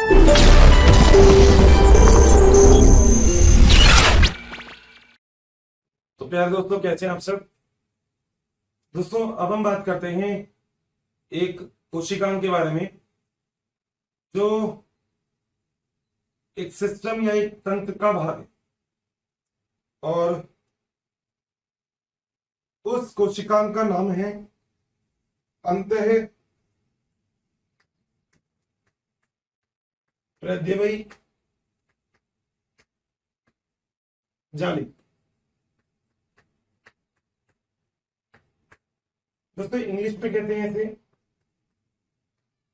तो प्यारे दोस्तों, कैसे हैं आप सब। दोस्तों, अब हम बात करते हैं एक कोशिकाओं के बारे में, जो एक सिस्टम या एक तंत्र का भाग है। और उस कोशिकाओं का नाम है अंतः प्रद्यवी जाली। दोस्तों, इंग्लिश में कहते हैं इसे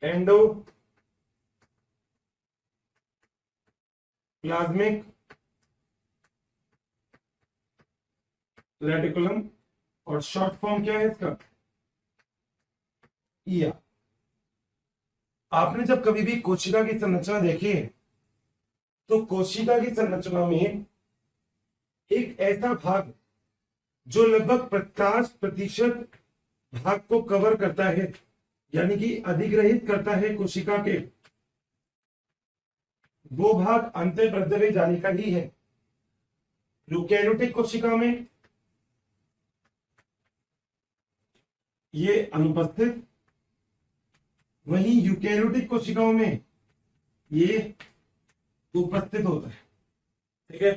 एंडो प्लाज्मिक रेटिकुलम, और शॉर्ट फॉर्म क्या है इसका, ईया। आपने जब कभी भी कोशिका की संरचना देखी है तो कोशिका की संरचना में एक ऐसा भाग जो लगभग 50% भाग को कवर करता है, यानी कि अधिग्रहित करता है कोशिका के, वो भाग अंतःप्रद्रव्य जाली का ही है। यूकेरियोटिक कोशिका में ये अनुपस्थित, वहीं यूकेरियोटिक कोशिकाओं में ये उपस्थित होता है। ठीक है,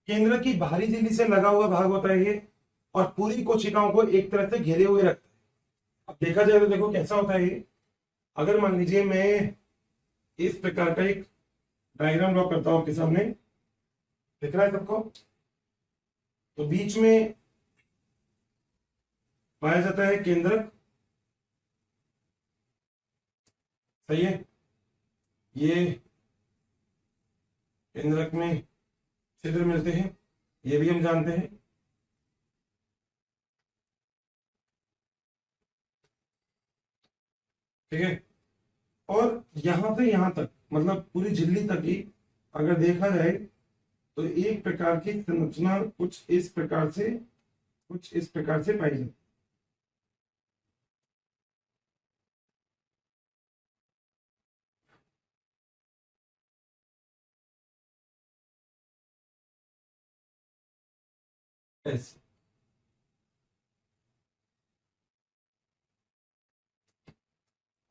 केंद्र की बाहरी झिल्ली से लगा हुआ भाग होता है ये, और पूरी कोशिकाओं को एक तरह से घेरे हुए रखता है। अब देखा जाए तो देखो कैसा होता है ये। अगर मान लीजिए मैं इस प्रकार का एक डायग्राम ड्रॉ करता हूं आपके सामने, दिख रहा है सबको। तो बीच में पाया जाता है केंद्रक, सही है। ये केंद्रक में छिद्र मिलते हैं, ये भी हम जानते हैं। ठीक है, और यहां से यहां तक, मतलब पूरी झिल्ली तक ही अगर देखा जाए तो एक प्रकार की संरचना कुछ इस प्रकार से पाई जाती है। ऐसे,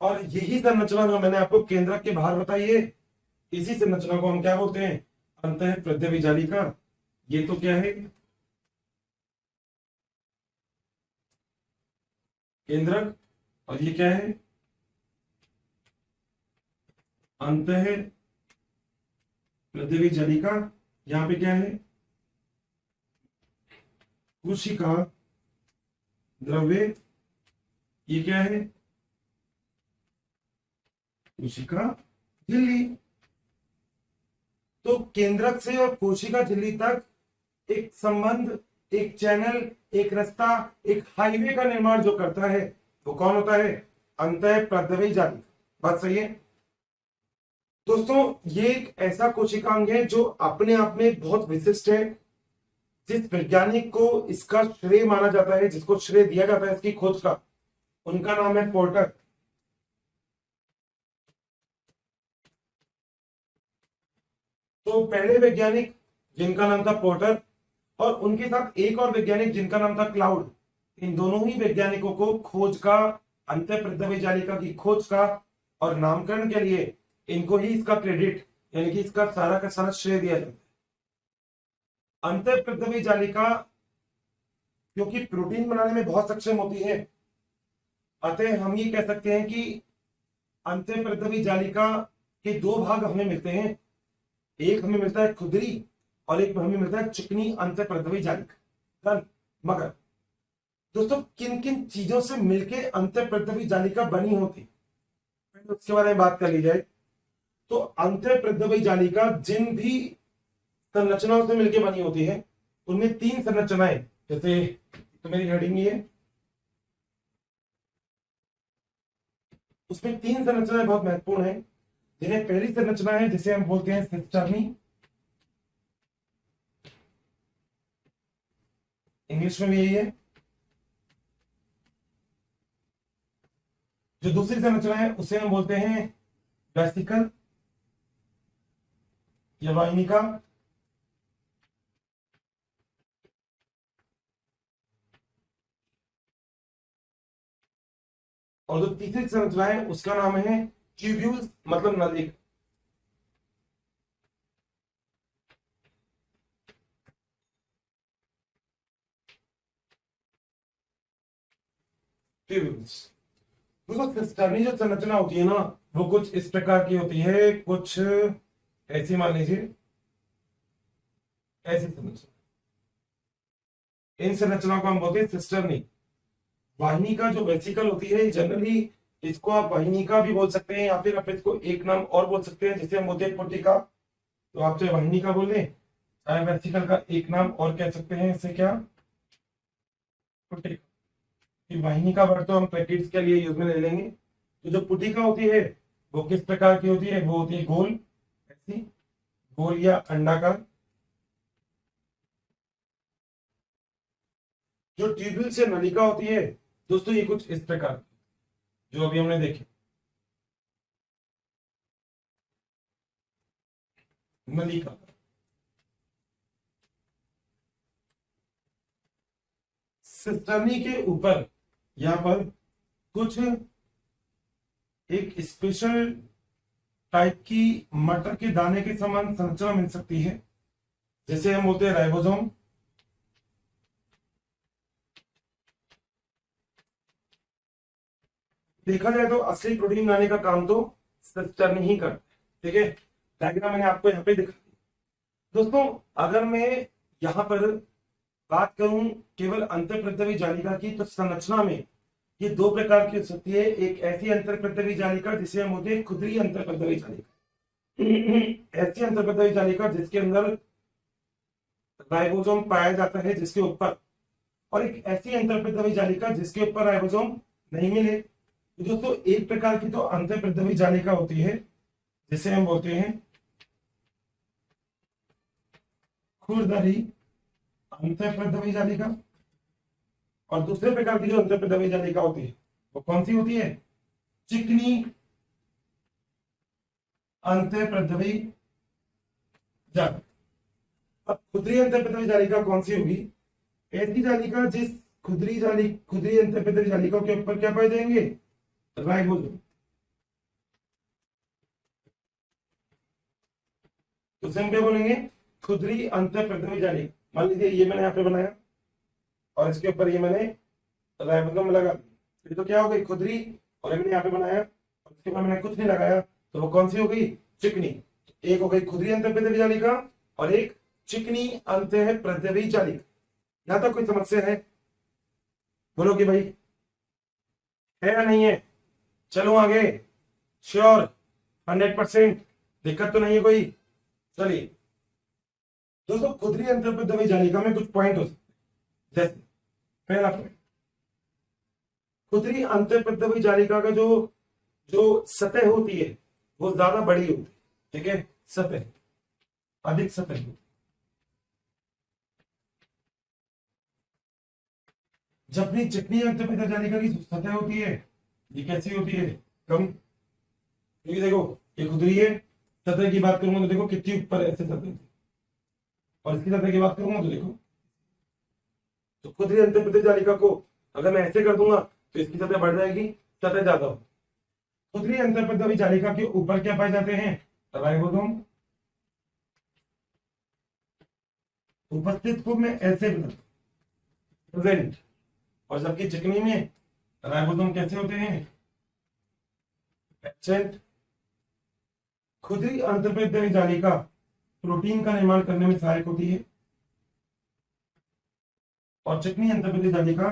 और यही संरचना जो मैंने आपको केंद्रक के बाहर बताई है, इसी संरचना को हम क्या बोलते हैं, अंतःप्रद्रव्य जाली का। ये तो क्या है, केंद्रक, और ये क्या है, अंतःप्रद्रव्य जाली का। यहां पे क्या है, कोशिका द्रव्य, ये क्या है, कोशिका झिल्ली। तो केंद्रक से और कोशिका झिल्ली तक एक संबंध, एक चैनल, एक रास्ता, एक हाईवे का निर्माण जो करता है वो कौन होता है, अंतःप्रद्रव्य जाली। बात सही है दोस्तों। ये एक ऐसा कोशिकांग है जो अपने आप में बहुत विशिष्ट है। जिस वैज्ञानिक को इसका श्रेय माना जाता है, जिसको श्रेय दिया जाता है इसकी खोज का, उनका नाम है पोर्टर। तो पहले वैज्ञानिक जिनका नाम था पोर्टर, और उनके साथ एक और वैज्ञानिक जिनका नाम था क्लाउड, इन दोनों ही वैज्ञानिकों को खोज का, अंतःप्रद्रव्य जालिका की खोज का और नामकरण के लिए इनको ही इसका क्रेडिट, यानी कि इसका सारा का सारा श्रेय दिया जाता है। अंतःप्रद्रव्य जालिका क्योंकि प्रोटीन बनाने में बहुत सक्षम होती है, अतः हम ये कह सकते हैं कि अंतःप्रद्रव्य जालिका के दो भाग हमें मिलते हैं। एक हमें मिलता है खुदरी, और एक हमें मिलता है चिकनी अंतःप्रद्रव्य जालिका। मगर दोस्तों, किन किन चीजों से मिलके अंतःप्रद्रव्य जालिका बनी होती, उसके बारे में बात कर ली जाए तो अंतःप्रद्रव्य जालिका जिन भी संरचनाओं से मिलकर बनी होती है, उनमें 3 संरचनाएं, जैसे तो मेरी हेडिंग है, उसमें 3 संरचनाएं बहुत महत्वपूर्ण है। जिन्हें पहली संरचना है जिसे हम बोलते हैं सिस्टर्नी, इंग्लिश में भी यही है। जो दूसरी संरचना है उसे हम बोलते हैं वेसिकल, या वाहिनिका, और जो तीसरी संरचना है उसका नाम है ट्यूब्यूल्स, मतलब नलिका। ट्यूब्यूल्स। दोस्तों सिस्टर्नी जो संरचना होती है ना, वो कुछ इस प्रकार की होती है, कुछ ऐसी मान लीजिए, ऐसी संरचना। इन संरचनाओं को हम बोलते हैं सिस्टर्नी। वाहिनी का जो वेसिकल होती है, जनरली इसको आप वाहिनी का भी बोल सकते हैं, या फिर आप इसको एक नाम और बोल सकते हैं, जिसे हम बोलते हैं पुटिका। तो आप चाहे वाहिनी का बोल दें, चाहे वेसिकल का एक नाम और कह सकते हैं, इसे क्या, पुटिका। वाहिनी का वर्ड तो हम प्रैक्टिस के लिए यूज में ले लेंगे। तो जो पुटिका होती है वो किस प्रकार की होती है, वो होती है गोल, ऐसी गोल या अंडाकार। जो ट्यूब्यूल से नलिका होती है दोस्तों, ये कुछ इस प्रकार जो अभी हमने देखे, नलिका। सिस्टर्नी के ऊपर यहां पर कुछ एक स्पेशल टाइप की मटर के दाने के समान संरचना मिल सकती है, जैसे हम बोलते हैं राइबोसोम। देखा जाए तो असली प्रोटीन बनाने का काम तो सिस्टर्नी ही करता है। ठीक है, डायग्राम मैंने आपको यहाँ पे दिखा दिया। दोस्तों अगर मैं यहाँ पर बात करूं केवल अंतःप्रद्रवी जालिका की, तो संरचना में ये दो प्रकार की हो सकती है। एक ऐसी अंतःप्रद्रवी जालिका जिसे हम बोलते हैं खुदरी अंतःप्रद्रवी जालिका, ऐसी अंतःप्रद्रवी जालिका जिसके अंदर राइबोसोम पाया जाता है जिसके ऊपर, और एक ऐसी अंतःप्रद्रवी जालिका जिसके ऊपर राइबोसोम नहीं मिले। तो दोस्तों एक प्रकार की तो अंतःप्रद्रवी जालिका होती है जिसे हम बोलते हैं खुरदरी अंतःप्रद्रवी जालिका, और दूसरे प्रकार की जो अंतःप्रद्रवी जालिका होती है वो कौन सी होती है, चिकनी अंतःप्रद्रवी जालिका। अब खुदरी अंतःप्रद्रवी जालिका कौन सी होगी, ऐसी जालिका जिस खुदरी अंतःप्रद्रवी जालिका के ऊपर क्या पाए जाएंगे, राइबोसोम। तो हम क्या बोलेंगे, खुदरी अंतःप्रद्रवी जालिका। मान लीजिए ये मैंने यहाँ पे बनाया और इसके ऊपर ये मैंने राइबोसोम लगा दिया, तो क्या हो गई खुदरी, और मैंने यहाँ पे बनाया और इसके ऊपर मैंने कुछ नहीं लगाया, तो वो कौन सी हो गई, चिकनी। एक हो गई खुदरी अंतःप्रद्रवी जालिका और एक चिकनी अंतःप्रद्रवी जालिका। यहां तक कोई समस्या है, बोलो कि भाई है या नहीं है। चलो आगे, श्योर 100%, दिक्कत तो नहीं है कोई। चलिए दोस्तों, खुदरी अंतःप्रद्रवी जालिका में कुछ पॉइंट हो सकते हैं। जैसे पहला पॉइंट, खुदरी अंतःप्रद्रवी जालिका का जो जो सतह होती है वो ज्यादा बड़ी होती है। ठीक है, सतह अधिक सतह होती है। जबकि चिकनी अंतःप्रद्रवी जालिका की सतह होती है ये कैसी होती है, कम। क्योंकि देखो ये खुदरी है, सतह की बात करूंगा तो देखो कितनी ऊपर ऐसे सतह थी, और इसकी सतह की बात करूंगा तो देखो, तो खुदरी अंतःप्रद्रवी जालिका को अगर मैं ऐसे कर दूंगा तो इसकी सतह बढ़ जाएगी, सतह ज्यादा हो। खुदरी अंतःप्रद्रवी जालिका के ऊपर क्या पाए जाते हैं, राइबोसोम उपस्थित को मैं ऐसे प्रेजेंट, और जबकि चिकनी में राइबोसोम कैसे होते हैं, एब्सेंट। खुदरी अंतःप्रद्रवी जालिका प्रोटीन का निर्माण करने में सहायक होती है, और चिकनी अंतःप्रद्रवी जालिका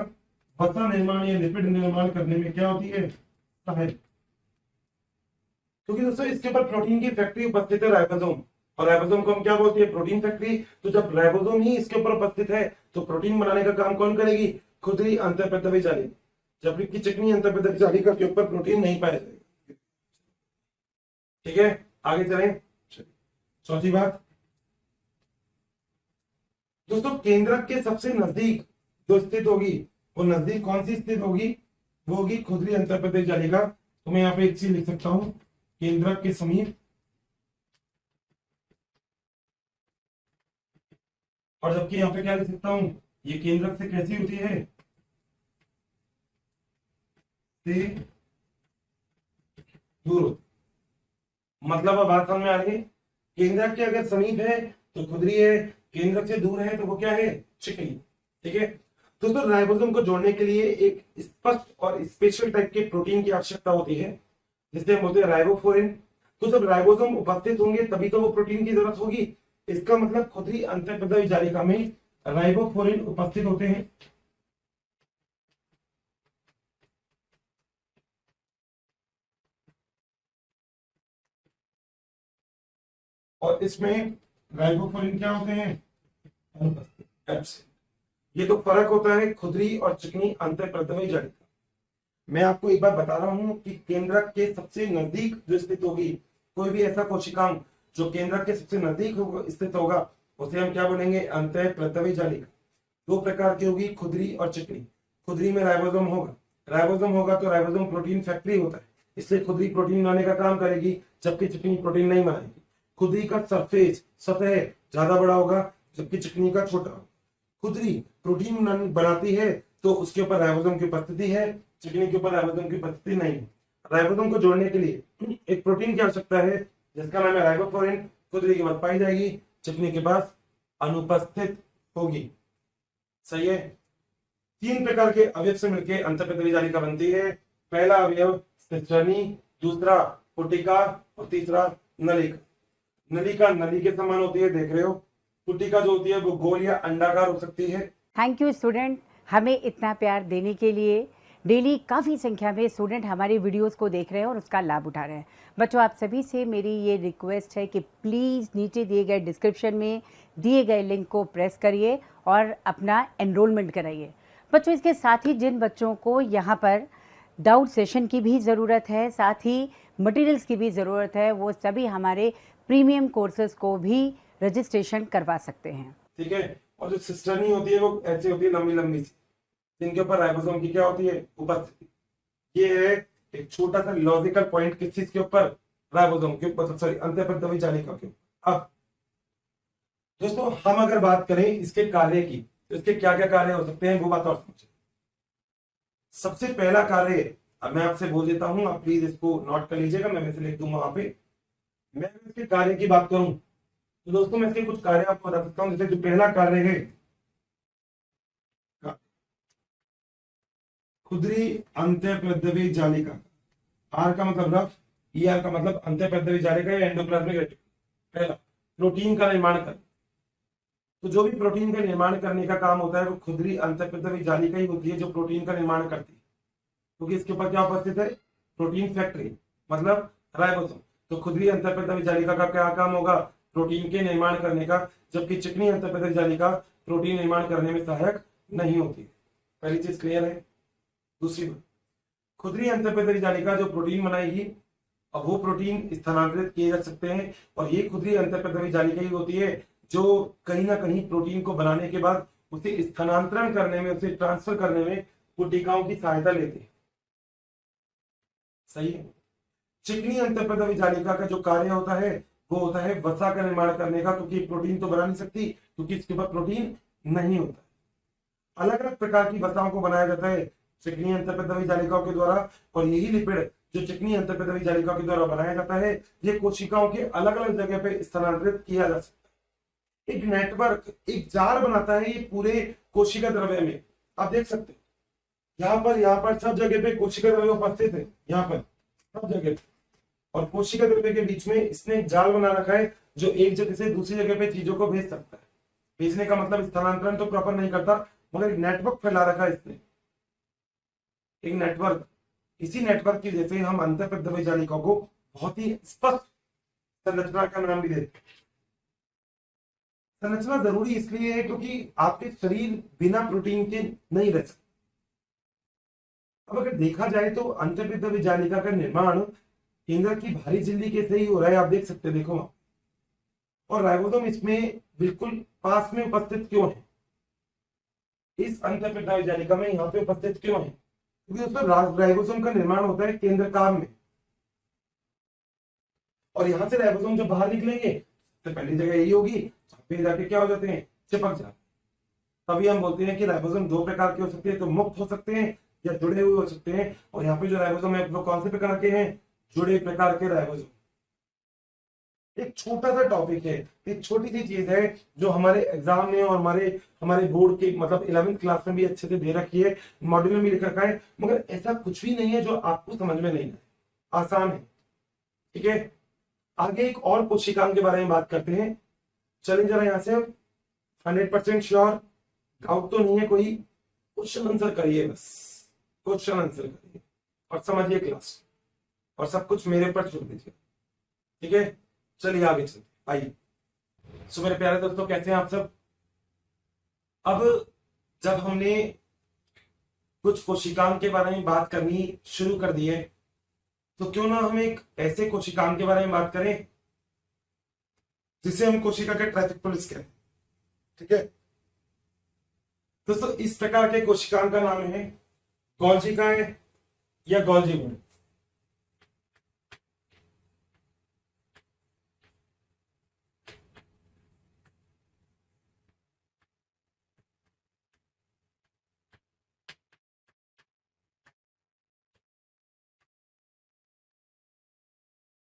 वसा निर्माण या लिपिड निर्माण करने में क्या होती है, सहायक। क्योंकि दोस्तों इसके ऊपर प्रोटीन की फैक्ट्री उपस्थित है, राइबोसोम, और राइबोसोम को हम क्या बोलते हैं, प्रोटीन फैक्ट्री। तो जब राइबोसोम ही इसके ऊपर उपस्थित है तो प्रोटीन बनाने का काम कौन करेगी, खुदरी अंतःप्रद्रवी जालिका। जबकि चिकनी अंतःप्रद्रवी जालिका के ऊपर प्रोटीन नहीं पाया जाएगा। ठीक है, आगे चलें। चौथी बात दोस्तों, केंद्रक के सबसे नजदीक जो स्थित होगी, वो नजदीक कौन सी स्थित होगी, वो होगी खुदरी अंतःप्रद्रवी जालिका। तो मैं यहाँ पे एक चीज लिख सकता हूं, केंद्रक के समीप और जबकि यहाँ पे क्या लिख सकता हूं, ये केंद्रक से कैसी होती है, से दूर होती। मतलब अब बात समझ में आ रही है, केंद्रक के अगर समीप है तो खुदरी है, केंद्रक से दूर है तो वो क्या है, चिकनी। ठीक है दोस्तों, राइबोसोम को जोड़ने के लिए एक स्पष्ट और स्पेशल टाइप के प्रोटीन की आवश्यकता होती है, जिसे हम बोलते हैं राइबोफ्लोरिन। तो जब राइबोसोम उपस्थित होंगे तभी तो वो प्रोटीन की जरूरत होगी। इसका मतलब खुदरी अंतःपृष्ठीय जालिका में राइबोफ्लोरिन उपस्थित होते हैं। और इसमें राइबोफ्लोरिन क्या होते हैं, अनुपस्थित। ये तो फर्क होता है खुदरी और चिकनी अंतःपृष्ठीय जालिका। मैं आपको एक बार बता रहा हूं कि केंद्रक के सबसे नजदीक जो स्थित होगी कोई भी ऐसा कोशिकांग जो केंद्रक के सबसे नजदीक स्थित होगा उसे हम क्या बोलेंगे, अंतःपृष्ठीय जालिका। दो प्रकार की होगी, खुदरी और चिकनी। खुदरी में राइबोसोम होगा, राइबोसोम होगा तो राइबोसोम प्रोटीन फैक्ट्री होता है, इसलिए खुदरी प्रोटीन बनाने का काम करेगी, जबकि चिकनी प्रोटीन नहीं बनाएगी। खुदरी का सरफेस सतह ज्यादा बड़ा होगा, जबकि चिकनी का छोटा होगा। खुदरी प्रोटीन बनाती है तो उसके ऊपर राइबोसोम की उपस्थिति है, चिकनी के ऊपर राइबोसोम की उपस्थिति नहीं है। राइबोसोम को जोड़ने के लिए एक प्रोटीन की आवश्यकता है जिसका नाम है राइबोफ्लोरिन। खुदरी के पास पाई जाएगी, चिकनी के पास अनुपस्थित होगी। सही है। 3 प्रकार के अवयव से मिलकर अंतःपृष्ठीय जालिका बनती है। पहला अवयव सिस्टर्नी, दूसरा पुटिका और तीसरा नलिका। नलिका नली के समान होती है, देख रहे हो। पुटिका जो होती है वो गोल या अंडाकार हो सकती है। थैंक यू स्टूडेंट, हमें इतना प्यार देने के लिए। डेली काफ़ी संख्या में स्टूडेंट हमारी वीडियोस को देख रहे हैं और उसका लाभ उठा रहे हैं। बच्चों, आप सभी से मेरी ये रिक्वेस्ट है कि प्लीज़ नीचे दिए गए डिस्क्रिप्शन में दिए गए लिंक को प्रेस करिए और अपना एनरोलमेंट कराइए। बच्चों, इसके साथ ही जिन बच्चों को यहाँ पर डाउट सेशन की भी ज़रूरत है, साथ ही मटेरियल्स की भी ज़रूरत है, वो सभी हमारे प्रीमियम कोर्सेज को भी रजिस्ट्रेशन करवा सकते हैं। ठीक है। और जो सिस्टर्नी होती है वो ऐसी होती है, लंबी लंबी सी, जिनके ऊपर राइबोसोम की क्या होती है, उपस्थिति। ये है एक छोटा सा लॉजिकल पॉइंट, किस चीज के ऊपर, राइबोसोम के ऊपर, सॉरी अंतःपृष्ठीय जालिका के ऊपर। अब दोस्तों, हम अगर बात करें इसके कार्य की तो इसके क्या क्या कार्य हो सकते हैं वो बात और समझे। सबसे पहला कार्य अब मैं आपसे बोल देता हूं, आप प्लीज इसको नोट कर लीजिएगा, मैं वैसे लिख दूंगा वहां पे। मैं इसके कार्य की बात करूं तो दोस्तों मैं इसके कुछ कार्य आपको बता सकता हूं। जैसे जो पहला कार्य है खुदरी अंतःपृष्ठीय जालिका, आर का मतलब रफ, ई आर का मतलब अंतःपृष्ठीय जालिका या एंडोप्लाज्मिक रेटिकुलम। पहला, प्रोटीन का निर्माण कर, तो जो भी प्रोटीन का निर्माण करने का काम होता है वो खुदरी अंतःपृष्ठीय जालिका ही होती है जो प्रोटीन का निर्माण करती है, क्योंकि इसके ऊपर क्या उपस्थित है, प्रोटीन फैक्ट्री, मतलब राइबोसोम। तो खुदरी अंतःपृष्ठीय जालिका का क्या काम होगा, प्रोटीन के निर्माण करने का, जबकि चिकनी अंतःपृष्ठीय जालिका प्रोटीन निर्माण करने में सहायक नहीं होती। पहली चीज क्लियर है। दूसरी बात, खुदरी अंतःपृष्ठीय जालिका जो प्रोटीन बनाएगी, अब वो प्रोटीन स्थानांतरित किए जा सकते हैं, और ये खुदरी अंतःपृष्ठीय जालिका ही होती है जो कहीं ना कहीं प्रोटीन को बनाने के बाद उसे स्थानांतरण करने में, उसे ट्रांसफर करने में कोशिकाओं की सहायता लेती है। सही है। चिकनी अंतःपृष्ठीय जालिका का जो कार्य होता है वो होता है वसा का निर्माण करने का, क्योंकि प्रोटीन तो बना नहीं सकती क्योंकि इसके ऊपर प्रोटीन नहीं होता। अलग अलग प्रकार की वसाओं को बनाया जाता है चिकनी अंतःपृष्ठीय जालिकाओं के द्वारा, और यही लिपिड जो चिकनी अंतःपृष्ठीय जालिका के द्वारा बनाया जाता है ये कोशिकाओं के अलग अलग जगह पे स्थानांतरित किया जा सकता है। एक नेटवर्क, एक जाल बनाता है ये पूरे कोशिका द्रव्य में। आप देख सकते हैं यहाँ पर सब जगह पे कोशिका द्रव्य उपस्थित है, यहाँ पर सब जगह पे, और कोशिका द्रव्य के बीच में इसने एक जाल बना रखा है जो एक जगह से दूसरी जगह पे चीजों को भेज सकता है। भेजने का मतलब स्थानांतरण तो प्रॉपर नहीं करता, मगर एक नेटवर्क फैला रखा है इसने, एक नेटवर्क। इसी नेटवर्क की जैसे हम अंतःपृष्ठीय जालिका को बहुत ही स्पष्ट संरचना का नाम भी देते हैं। संरचना जरूरी इसलिए है क्योंकि आपके शरीर बिना प्रोटीन के नहीं रह सकते। अब अगर देखा जाए तो अंतःपृष्ठीय जालिका का निर्माण केंद्र की भारी झिल्ली के से ही हो रहा है, आप देख सकते हैं, देखो। और राइबोसोम इसमें बिल्कुल पास में उपस्थित क्यों है, इस अंतःपृष्ठीय जालिका में यहाँ पे उपस्थित क्यों है, क्योंकि उसमें राइबोसोम का निर्माण होता है केंद्र काम में, और यहां से राइबोसोम जब बाहर निकलेंगे तो पहली जगह यही होगी, पे जाके क्या हो जाते हैं, चिपक जाता है। तभी हम बोलते हैं कि राइबोसोम दो प्रकार के हो सकते हैं, तो मुक्त हो सकते हैं या जुड़े हुए हो सकते हैं। और यहाँ पे जो राइबोसोम है वो कौन से प्रकार के हैं? जुड़े प्रकार के राइबोसोम। एक छोटा सा टॉपिक है, एक छोटी सी चीज है जो हमारे एग्जाम में और हमारे हमारे बोर्ड के मतलब 11th क्लास में भी अच्छे से दे रखी है, मॉड्यूल में भी लिख रखा है, मगर ऐसा कुछ भी नहीं है जो आपको समझ में नहीं है, आसान है। ठीक है, आगे एक और कोशिकांग के बारे में बात करते हैं। चलिए जरा यहाँ से 100% श्योर, डाउट तो नहीं है कोई? क्वेश्चन आंसर करिए, बस क्वेश्चन आंसर करिए और समझिए क्लास, और सब कुछ मेरे पर छोड़ दीजिए। ठीक है, चलिए आगे चलते, आइए। सो मेरे प्यारे दोस्तों, कैसे हैं आप सब? अब जब हमने कुछ कोशिकांग के बारे में बात करनी शुरू कर दी है, तो क्यों ना हम एक ऐसे कोशिकांग के बारे में बात करें जिसे हम कोशिका के ट्रैफिक पुलिस कहते हैं। ठीक है दोस्तों, इस प्रकार के कोशिकांग का नाम है गोल्जिकाएं या गोल्जी बॉडी।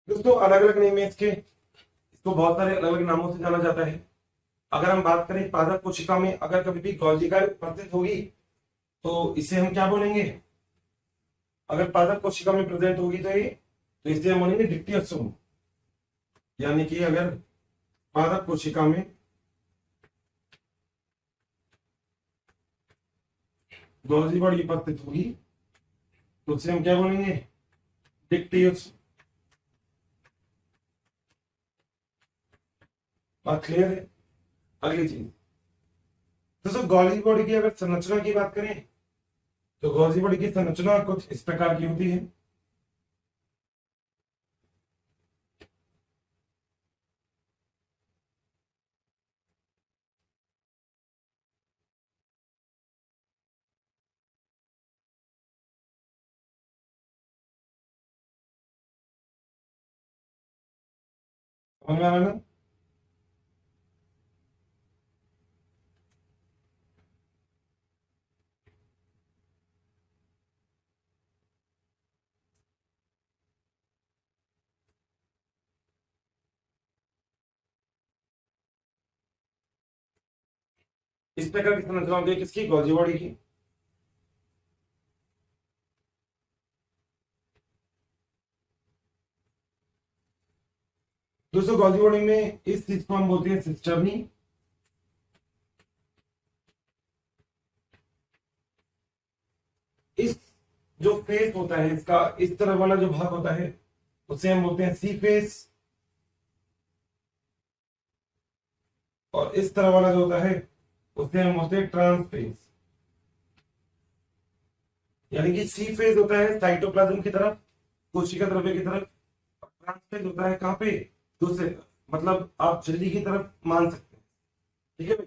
दोस्तों अलग अलग नेम है इसके, इसको बहुत सारे अलग अलग नामों से जाना जाता है। अगर हम बात करें पादप कोशिका में अगर कभी भी गोल्जिका उपस्थित होगी तो इसे हम क्या बोलेंगे? अगर पादप कोशिका में प्रेजेंट होगी तो इसे हम बोलेंगे डिक्टियोसोम। यानी कि अगर पादप कोशिका में गोल्जी बॉडी उपस्थित होगी तो उसे हम क्या बोलेंगे? डिक्टियोसोम। बात क्लियर है? अगली चीज दोस्तों, गोल्जी बॉडी की अगर संरचना की बात करें तो गोल्जी बॉडी की संरचना कुछ इस प्रकार की होती है। समझ में आ रहा है ना? इस प्रकार की संरचना होती है किसकी? गोल्जी बॉडी की। दोस्तों गोल्जी बॉडी में इस चीज को हम बोलते हैं सिस्टर्नी। इस जो फेस होता है इसका, इस तरह वाला जो भाग होता है उसे हम बोलते हैं सी फेस, और इस तरह वाला जो होता है उसे हम बोलते हैं ट्रांस फेस। यानी कि सी फेज होता है साइटोप्लाज्म की तरफ, कोशिका द्रव्य की तरफ, और ट्रांस फेज होता है कहां पे? दूसरे तरफ, मतलब आप झिल्ली की तरफ मान सकते हैं। ठीक है भाई,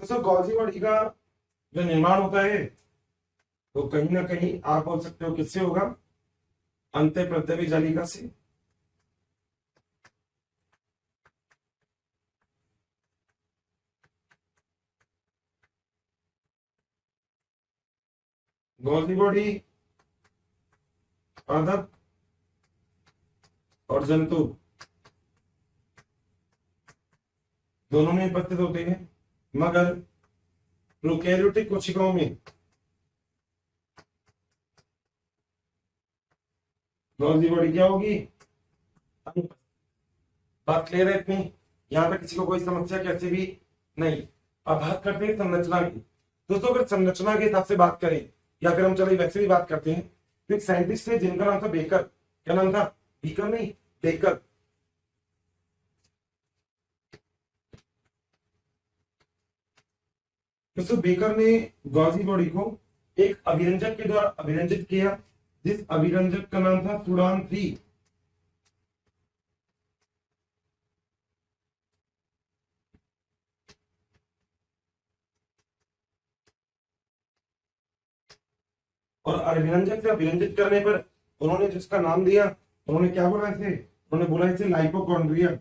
तो सर गोल्जी बॉडी का जो निर्माण होता है तो कहीं ना कहीं आप बोल सकते हो किससे होगा? अंतःप्रद्रवी जालिका से। गोल्जी बॉडी पादप और जंतु दोनों में उपस्थित होते हैं, मगर प्रोकैरियोटिक कोशिकाओं में गोल्जी बॉडी क्या होगी? बात क्लियर है इतनी? यहां तक किसी को कोई समस्या कैसे भी नहीं। अब बात करते हैं संरचना की। दोस्तों अगर संरचना के हिसाब से बात करें या फिर हम चलो वैसे भी बात करते हैं, तो एक साइंटिस्ट थे जिनका नाम था बेकर। क्या नाम था? बीकर नहीं, बेकर। दोस्तों बेकर ने गोल्जी बॉडी को एक अभिरंजक के द्वारा अभिरंजित किया, जिस अभिरंजक का नाम था सुडान 3। और अभिरंजक से अभिरंजित करने पर उन्होंने जिसका नाम दिया, उन्होंने क्या बोला इसे? उन्होंने बोला इसे लाइपोकॉन्ड्रिया।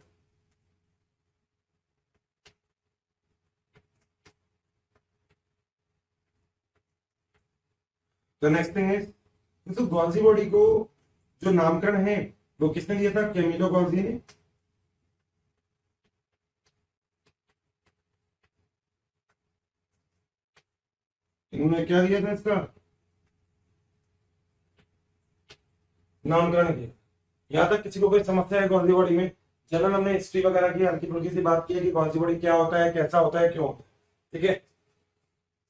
द नेक्स्ट थिंग इज, दोस्तों गॉल्जी बॉडी को जो नामकरण है वो किसने दिया था? कैमिलो गॉल्जी ने। इन्होंने क्या दिया था इसका नामकरण किया। यहाँ तक किसी को कोई समस्या है गॉल्जी बॉडी में? जनरल हमने हिस्ट्री वगैरह की हल्की फुल्की सी बात की है कि गॉल्जी बॉडी क्या होता है, कैसा होता है, क्यों होता है, ठीक है।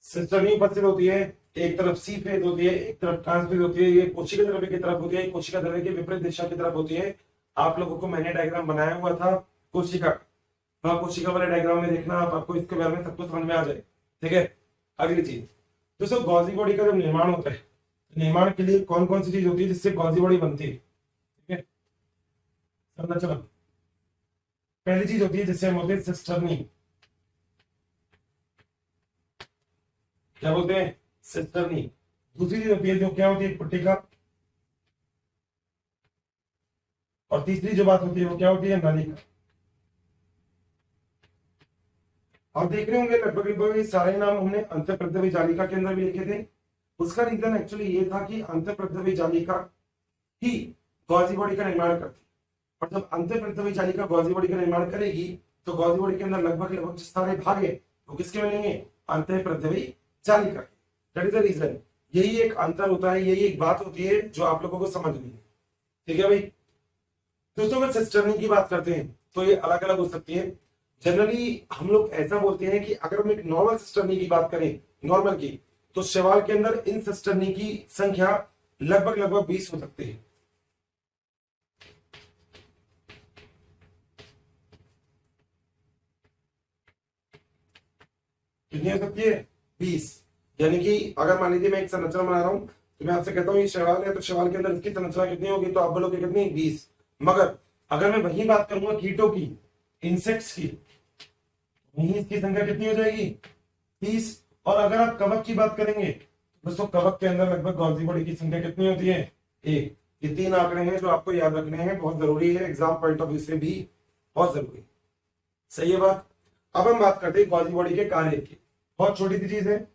सिस्टर्नी उपस्थित होती है, एक तरफ सी फेज होती है, एक तरफ ट्रांस फेज होती है। ये कोशिका द्रव्य की तरफ होती है, कोशिका द्रव्य के विपरीत दिशा की तरफ होती है। आप लोगों को मैंने डायग्राम बनाया हुआ था कोशिका का, हाँ कोशिका वाले डायग्राम में देखना, आपको इसके बारे में सब कुछ समझ में आ जाए, ठीक है। अगली चीज दोस्तों, गॉल्जी बॉडी का जब निर्माण होता है, निर्माण के लिए कौन कौन सी चीज होती है जिससे गॉल्जी बॉडी बनती है, ठीक है। संरचना पहली चीज होती है जिससे हम बोलते हैं सिस्टर्नी। क्या बोलते हैं? सिस्टर्नी। दूसरी चीज होती है जो क्या होती है? पुट्टिका। और तीसरी जो बात होती है वो क्या होती है? नलिका। आप देख रहे होंगे लगभग लगभग ये सारे नाम हमने अंतःप्रद्रवी जालिका के अंदर भी लिखे थे। उसका रीजन एक्चुअली ये था कि अंतःप्रद्रवी जालिका ही गॉल्जी बॉडी का निर्माण करती है, और जब अंतःप्रद्रवी जालिका गॉल्जी बॉडी का निर्माण करेगी तो गॉल्जी बॉडी के अंदर लगभग लगभग जो सारे भाग है वो किसके मिलेंगे? अंतःप्रद्रवी जालिका। That is the reason. यही एक अंतर होता है, यही एक बात होती है जो आप लोगों को समझनी है, ठीक है भाई। दोस्तों अगर सिस्टर्नी की बात करते हैं तो ये अलग अलग हो सकती है। जनरली हम लोग ऐसा बोलते हैं कि अगर हम एक नॉर्मल सिस्टर्नी की बात करें, नॉर्मल की, तो शैवाल के अंदर इन सिस्टर्नी की संख्या लगभग लगभग 20 हो सकती है। कितनी हो सकती है? 20। यानी कि अगर मान लीजिए मैं एक संरचना बना रहा हूं तो मैं आपसे कहता हूँ ये शैवाल है, तो शैवाल के अंदर इसकी संरचना कितनी होगी? तो आप बोलोगे कितनी? 20। मगर अगर मैं वही बात करूंगा कीटों की, इंसेक्ट्स की, वहीं इसकी संख्या कितनी हो जाएगी? 30। और अगर आप कवक की बात करेंगे दोस्तों, कवक के अंदर लगभग गॉल्जी बॉडी की संख्या कितनी होती है? 1। ये 3 आंकड़े हैं जो आपको याद रखने हैं, बहुत जरूरी है, एग्जाम पॉइंट ऑफ व्यू से भी बहुत जरूरी है। सही है बात। अब हम बात करते हैं गॉल्जी बॉडी के कार्य की। बहुत छोटी सी चीज है,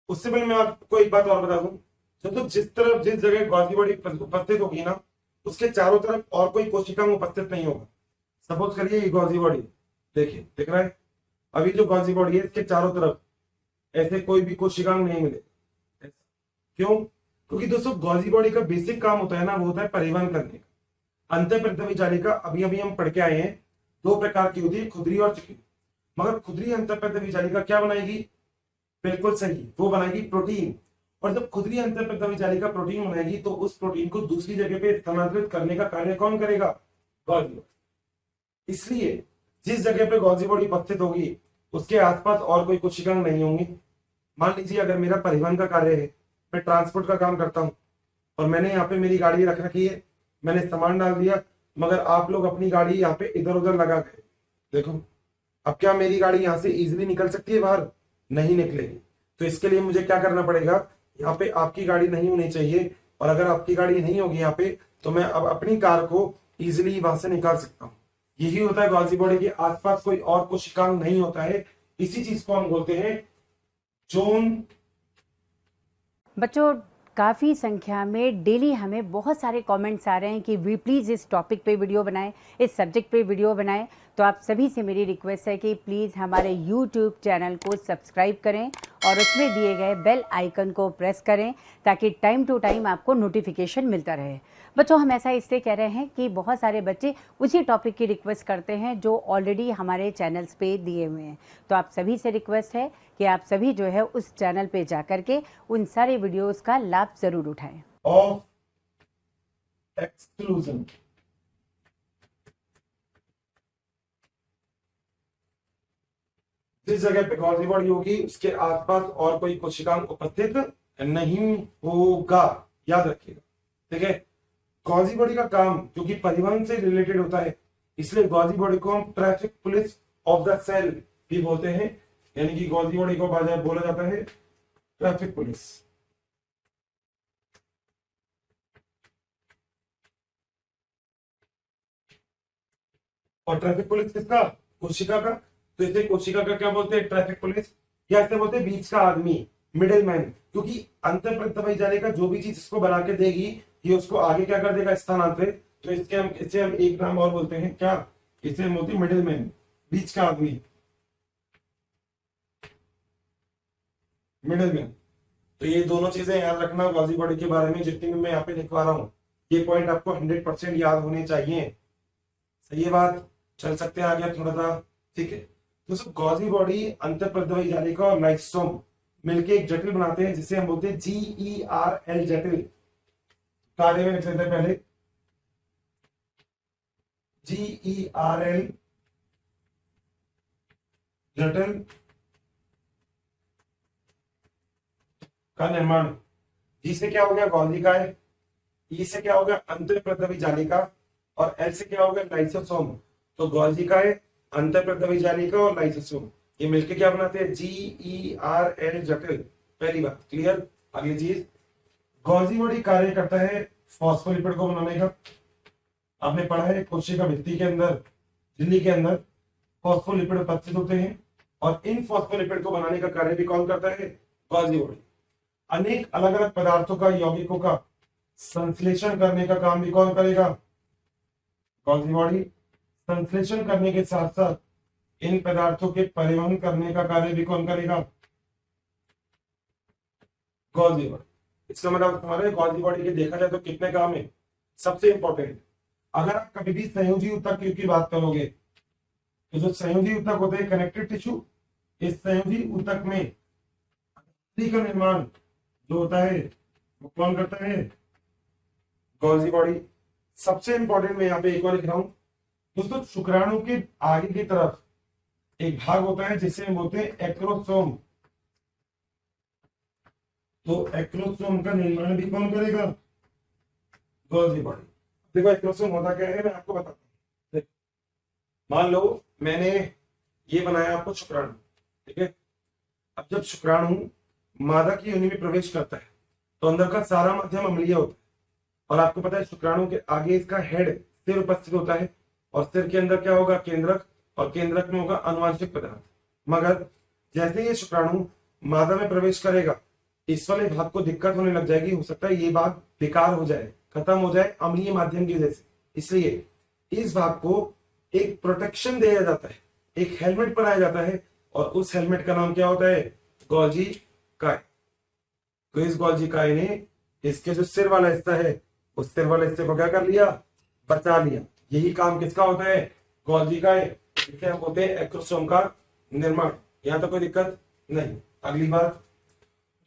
उससे पहले मैं आपको एक बात और बता दूं। तो जिस तरफ जिस जगह गॉल्जी बॉडी उपस्थित होगी ना, उसके चारों तरफ और कोई कोशिका में उपस्थित नहीं होगा। सपोज करिए ये गॉल्जी बॉडी, देखिए दिख रहा है, अभी जो गॉल्जी बॉडी है इसके चारों तरफ ऐसे कोई भी कोशिकांग नहीं मिले। क्यों? क्योंकि दोस्तों गॉल्जी बॉडी का बेसिक काम होता है ना, वो होता है परिवहन करने का। अंतःप्रद्रवी जालिका अभी अभी हम पढ़ के आए हैं, 2 प्रकार की होती है, खुदरी और चिकनी। मगर खुदरी अंतःप्रद्रवी जालिका क्या बनाएगी? बिल्कुल सही, वो बनाएगी प्रोटीन। और जब खुदरी अंतःप्रद्रवी जालिका प्रोटीन बनाएगी तो उस प्रोटीन को दूसरी जगह पे स्थानांतरित करने का कार्य कौन करेगा? Golgi body. इसलिए जिस जगह पे गॉल्जी बॉडी उपस्थित होगी उसके आसपास और कोई कोशिकाएं नहीं होंगी। मान लीजिए अगर मेरा परिवहन का कार्य है, मैं ट्रांसपोर्ट का काम करता हूं और मैंने यहाँ पे मेरी गाड़ी रख रखी है, मैंने सामान डाल दिया, मगर आप लोग अपनी गाड़ी यहाँ पे इधर उधर लगा गए, देखो अब क्या मेरी गाड़ी यहाँ से इजिली निकल सकती है बाहर? नहीं निकलेगी। तो इसके लिए मुझे क्या करना पड़ेगा? यहाँ पे आपकी गाड़ी नहीं होनी चाहिए, और अगर आपकी गाड़ी नहीं होगी यहाँ पे तो मैं अब अपनी कार को इजिली वहां से निकाल सकता हूँ। यही होता है गॉल्जी बॉडी के आसपास कोई और कोशिकांग नहीं होता है। इसी चीज को हम बोलते हैं जोन। बच्चों काफ़ी संख्या में डेली हमें बहुत सारे कमेंट्स आ रहे हैं कि वी प्लीज़ इस टॉपिक पे वीडियो बनाएं, इस सब्जेक्ट पे वीडियो बनाएं। तो आप सभी से मेरी रिक्वेस्ट है कि प्लीज़ हमारे यूट्यूब चैनल को सब्सक्राइब करें और उसमें दिए गए बेल आइकन को प्रेस करें ताकि टाइम टू टाइम आपको नोटिफिकेशन मिलता रहे। बच्चों हम ऐसा इसलिए कह रहे हैं कि बहुत सारे बच्चे उसी टॉपिक की रिक्वेस्ट करते हैं जो ऑलरेडी हमारे चैनल्स पे दिए हुए हैं। तो आप सभी से रिक्वेस्ट है कि आप सभी जो है उस चैनल पे जा करके उन सारे वीडियोस का लाभ जरूर उठाएं। ऑफ एक्सक्लूजन, जिस जगह पे गॉल्जी बॉडी होगी उसके आसपास और कोई कोशिकांग उपस्थित नहीं होगा, याद रखिएगा, ठीक है। गॉल्जी बॉडी का काम क्योंकि परिवहन से रिलेटेड होता है, इसलिए गॉल्जी बॉडी को हम traffic police of the cell भी बोलते हैं। यानी कि गॉल्जी बॉडी को बोला जाता है ट्रैफिक पुलिस। और ट्रैफिक पुलिस किसका? कोशिका का। तो इसे कोशिका का क्या बोलते हैं? Traffic police. या इसे बोलते हैं बीच का आदमी, मिडिल मैन, क्योंकि अंतःप्रतवाही जालिका जो भी चीज इसको बना के देगी ये उसको आगे क्या कर देगा? स्थानांतरित। तो इसे हम एक नाम और बोलते हैं क्या? इसे हम बोलते हैं मिडिल मैन, बीच का आदमी, मिडिल मैन। तो ये दोनों चीजें याद रखना गॉजी बॉडी के बारे में, जितनी भी मैं यहाँ पे लिखवा रहा हूँ ये पॉइंट आपको 100% याद होने चाहिए। सही है बात? चल सकते हैं आगे थोड़ा सा, ठीक है। दोस्तों गॉजी बॉडी, अंतःप्रद्रवी जालिका और लाइसोसोम मिलके एक जटिल बनाते हैं जिसे हम बोलते हैं GERL, जटिल। कार्य में लिख लेते हैं पहले GERL, जटिल का निर्माण। जी से क्या हो गया? गॉजी का है। ई से क्या हो गया? अंतःप्रद्रवी जालिका। और एल से क्या हो गया? लाइसोसोम। तो गॉजी का है, अंतःप्रद्रवी जालिका और लाइसोसोम, ये मिलके क्या बनाते हैं? GERL, जटिल। पहली बात क्लियर। अगली चीज, गॉजी बॉडी कार्य करता है फॉस्फोलिपिड को बनाने का। आपने पढ़ा है कोशिका भित्ति के अंदर, झिल्ली के अंदर फॉस्फोलिपिड उपस्थित होते हैं और इन फॉस्फोलिपिड को बनाने का कार्य भी कौन करता है? Gauzy body. अनेक अलग अलग पदार्थों का, यौगिकों का संश्लेषण करने का काम भी कौन करेगा? Gauzy body. संश्लेषण करने के साथ साथ इन पदार्थों के परिवहन करने का कार्य भी कौन करेगा? Gauzy body. इसका मतलब तुम्हारे गॉजी बॉडी के देखा जाए तो कितने काम है? सबसे इंपॉर्टेंट, अगर आप कभी भी संयोजी ऊतक की बात करोगे तो जो संयोजी ऊतक होते हैं कनेक्टिव टिश्यू, इस संयोजी ऊतक में अस्थि का निर्माण जो होता है वो कौन करता है? Gauzy body. सबसे इंपॉर्टेंट मैं यहाँ पे एक और लिख रहा हूं दोस्तों, शुक्राणु के आगे की तरफ एक भाग होता है जिसे हम बोलते हैं एक्रोसोम। तो एक्रोसोम का निर्माण भी कौन करेगा? Gauzy body. देखो एक्रोसोम होता क्या है मैं आपको बताता हूँ। मान लो मैंने ये बनाया आपको शुक्राणु, ठीक है। अब जब शुक्राणु मादा की योनि में प्रवेश करता है तो अंदर का सारा माध्यम अम्लीय होता है, और आपको पता है शुक्राणु के आगे इसका हेड, सिर उपस्थित होता है, और सिर के अंदर क्या होगा? केंद्रक, और केंद्रक में होगा अनुवांशिक पदार्थ। मगर जैसे ये शुक्राणु मादा में प्रवेश करेगा इस वाले भाग को दिक्कत होने लग जाएगी, हो सकता है ये भाग बेकार हो जाए, खत्म हो जाए अम्लीय माध्यम की वजह से। इसलिए इस भाग को एक प्रोटेक्शन दिया जाता है, एक हेलमेट बनाया जाता है, और उस हेलमेट का नाम क्या होता है? गॉल्जी काय। तो इस गॉल्जी काय ने इसके जो सिर वाला हिस्सा है उस सिर वाले हिस्से को क्या कर लिया? बचा लिया। यही काम किसका होता है? गॉल्जी काय। इसे हम बोलते हैं एक्रोसोम का निर्माण। यहां तो कोई दिक्कत नहीं। अगली बात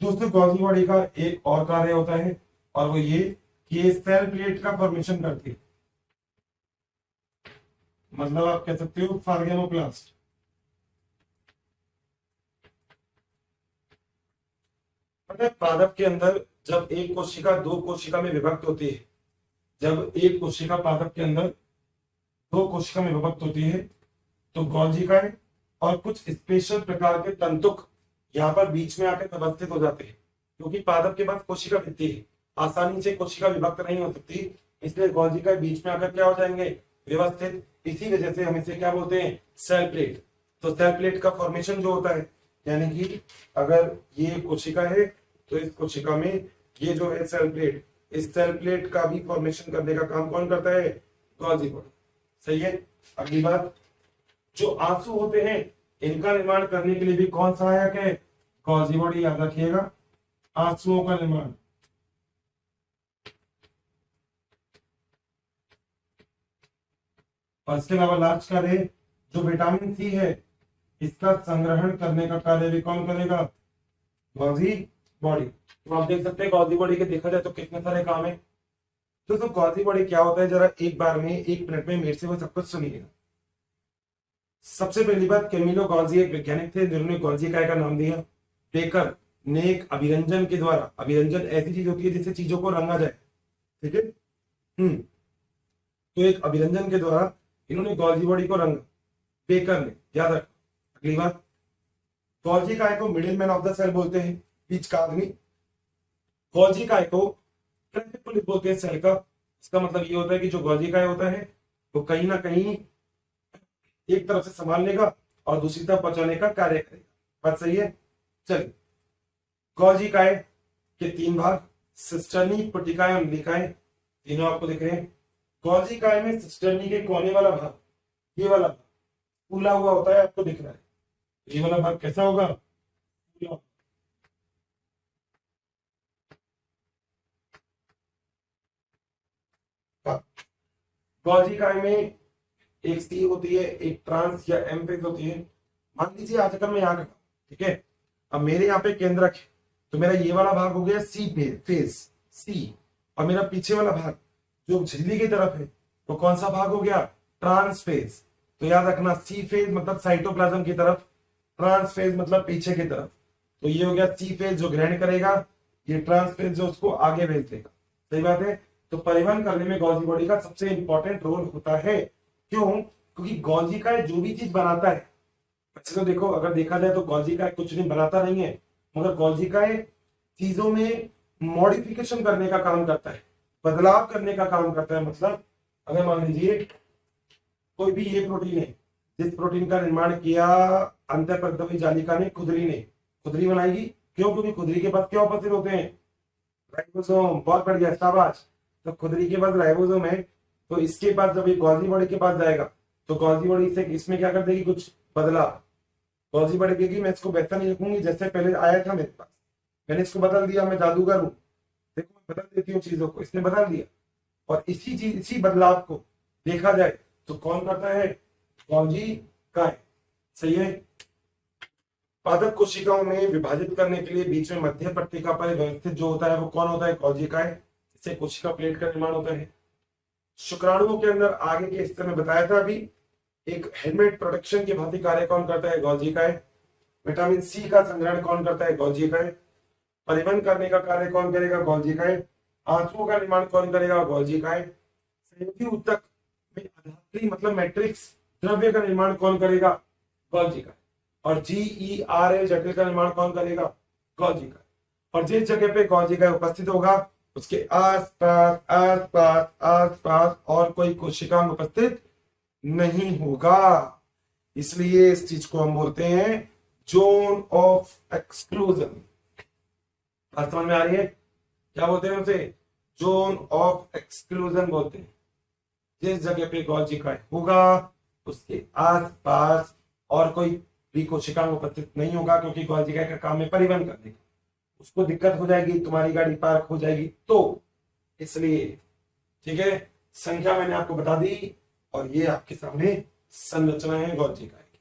दोस्तों, गॉल्जी बॉडी का एक और कार्य होता है और वो ये कि ये सेल प्लेट का फॉर्मेशन करती है। मतलब आप कह सकते हो फार्गेनोप्लास्ट। पता है पादप के अंदर जब एक कोशिका दो कोशिका में विभक्त होती है, जब एक कोशिका पादप के अंदर दो कोशिका में विभक्त होती है तो गॉल्जी काय और कुछ स्पेशल प्रकार के तंतुक यहाँ पर बीच में आकर व्यवस्थित हो जाते हैं, क्योंकि पादप के पास कोशिका भित्ति है, आसानी से कोशिका विभक्त नहीं हो सकती, इसलिए गॉल्जी काय बीच में आकर क्या हो जाएंगे? व्यवस्थित। इसी वजह से हम इसे क्या बोलते हैं? Cell plate. तो सेल प्लेट का फॉर्मेशन जो होता है, यानी कि अगर ये कोशिका है तो इस कोशिका में ये जो है सेल प्लेट, इस सेल प्लेट का भी फॉर्मेशन करने का काम कौन करता है? Golgi body. सही है। अगली बात, जो आंसू होते हैं इनका निर्माण करने के लिए भी कौन सहायक है? Golgi body. याद रखिएगा, आंसुओं का निर्माण। और इसके अलावा लास्ट कार्य जो विटामिन सी है इसका संग्रहण करने का कार्य भी कौन करेगा? Golgi body. तो आप देख सकते हैं गॉल्जी बॉडी के देखा जाए तो कितने सारे काम है। तो गॉल्जी बॉडी क्या होता है, जरा एक बार में 1 मिनट में मेरे से वो सब कुछ सुनिएगा। सबसे पहली बात, कैमिलो गॉल्जी एक वैज्ञानिक थे जिन्होंने गॉल्जी काय का नाम दिया। बेकर ने एक अभिरंजन के द्वारा, अभिरंजन ऐसी चीज होती है जिससे चीजों को रंगा जाए, ठीक है। तो एक अभिरंजन के द्वारा इन्होंने गॉल्जी बॉडी को रंगा, बेकर ने। याद रख। अगली बात, गॉल्जी काय को middle man of the cell बोलते हैं, बीच का आदमी। गॉल्जी काय को ट्रैफिक पुलिस बोलते हैं सेल का। इसका मतलब ये होता है कि जो गॉल्जी काय होता है वो कहीं ना कहीं एक तरफ से संभाल लेगा और दूसरी तरफ पहुंचाने का कार्य करेगा। बात सही है? चलिए, गोल्जी काय के 3 भाग, सिस्टर्नी, पुटिकाएं और नलिकाएं, तीनों आपको दिख रहे हैं। गोल्जी काय में सिस्टर्नी के कोने वाला भाग, ये वाला भाग फूला हुआ होता है, आपको दिख रहा है। ये वाला भाग कैसा होगा? फूला। गोल्जी काय में एक सी होती है, एक ट्रांस या एम फेज होती है। मान लीजिए आज अगर मैं यहाँ का, ठीक है, अब मेरे यहाँ पे केंद्रक है, तो मेरा ये वाला भाग हो गया सी फेज, सी, और मेरा पीछे वाला भाग जो झिल्ली की तरफ है तो कौन सा भाग हो गया? Trans face. तो याद रखना, सी फेज मतलब साइटोप्लाज्म की तरफ, ट्रांस फेज मतलब पीछे की तरफ। तो ये हो गया सी फेज जो ग्रहण करेगा, ये ट्रांस फेज जो उसको आगे भेज देगा। सही बात है? तो परिवहन करने में गोल्जी बॉडी का सबसे इंपॉर्टेंट रोल होता है। क्यों? क्योंकि गोल्जी का जो भी चीज बनाता है, वैसे तो देखो अगर देखा जाए तो गोल्जी का कुछ नहीं बनाता नहीं है, मगर गोल्जी का चीजों में मॉडिफिकेशन करने का काम करता है, बदलाव करने का काम करता है। मतलब अगर मान लीजिए कोई भी ये प्रोटीन है, जिस प्रोटीन का निर्माण किया अंतःप्रद्रवी जालिका ने, खुदरी ने, खुदरी बनाएगी। क्यों? क्योंकि खुदरी के पास क्या उपस्थित होते हैं? राइबोसोम। बहुत बढ़िया, शाबाश। तो खुदरी के पास राइबोसोम है, तो इसके पास जब ये गोल्जी बॉडी के पास जाएगा तो गोल्जी बॉडी से इसमें क्या कर देगी? कुछ बदला। गोल्जी बॉडी कहेगी मैं इसको वैसा नहीं रखूंगी जैसे पहले आया था मेरे पास, मैंने इसको बदल दिया, मैं जादूगर हूं, देखो मैं बदल देती हूँ चीजों को, इसने बदल दिया। और इसी बदलाव को देखा जाए तो कौन करता है? गोल्जी काय। सही है? पादप कोशिकाओं में विभाजित करने के लिए बीच में मध्य पट्टिका पर व्यवस्थित जो होता है वो कौन होता है? गोल्जी काय। इससे कोशिका प्लेट का निर्माण होता है। शुक्राणुओं के अंदर आगे के हिस्से में बताया था अभी, एक हेलमेट प्रोटेक्शन की भांति कार्य कौन करता है? गोल्जी काय। विटामिन सी का संग्रहण कौन करता है? गोल्जी काय। परिवहन करने का कार्य कौन करेगा? गोल्जी काय। आंसुओं का निर्माण कौन करेगा? गोल्जी काय। संयुगी ऊतक में अधात्री मतलब मैट्रिक्स द्रव्य का निर्माण कौन करेगा? गोल्जी काय। और GERL जटिल का निर्माण कौन करेगा? गोल्जी काय। और जिस जगह पे गोल्जी काय उपस्थित होगा उसके आसपास आसपास आसपास और कोई कोशिकांग उपस्थित नहीं होगा। इसलिए इस चीज को हम बोलते हैं जोन ऑफ एक्सक्लूजन। बात समझ में आ रही है? क्या बोलते हैं उसे? जोन ऑफ एक्सक्लूजन बोलते हैं। जिस जगह पे गोल्जी काय होगा उसके आसपास और कोई भी कोशिकांग उपस्थित नहीं होगा, क्योंकि गोल्जी काय का काम है परिवहन करने का। उसको दिक्कत हो जाएगी, तुम्हारी गाड़ी पार्क हो जाएगी, तो इसलिए। ठीक है, संख्या मैंने आपको बता दी और ये आपके सामने संरचना है गोल्जी काय की।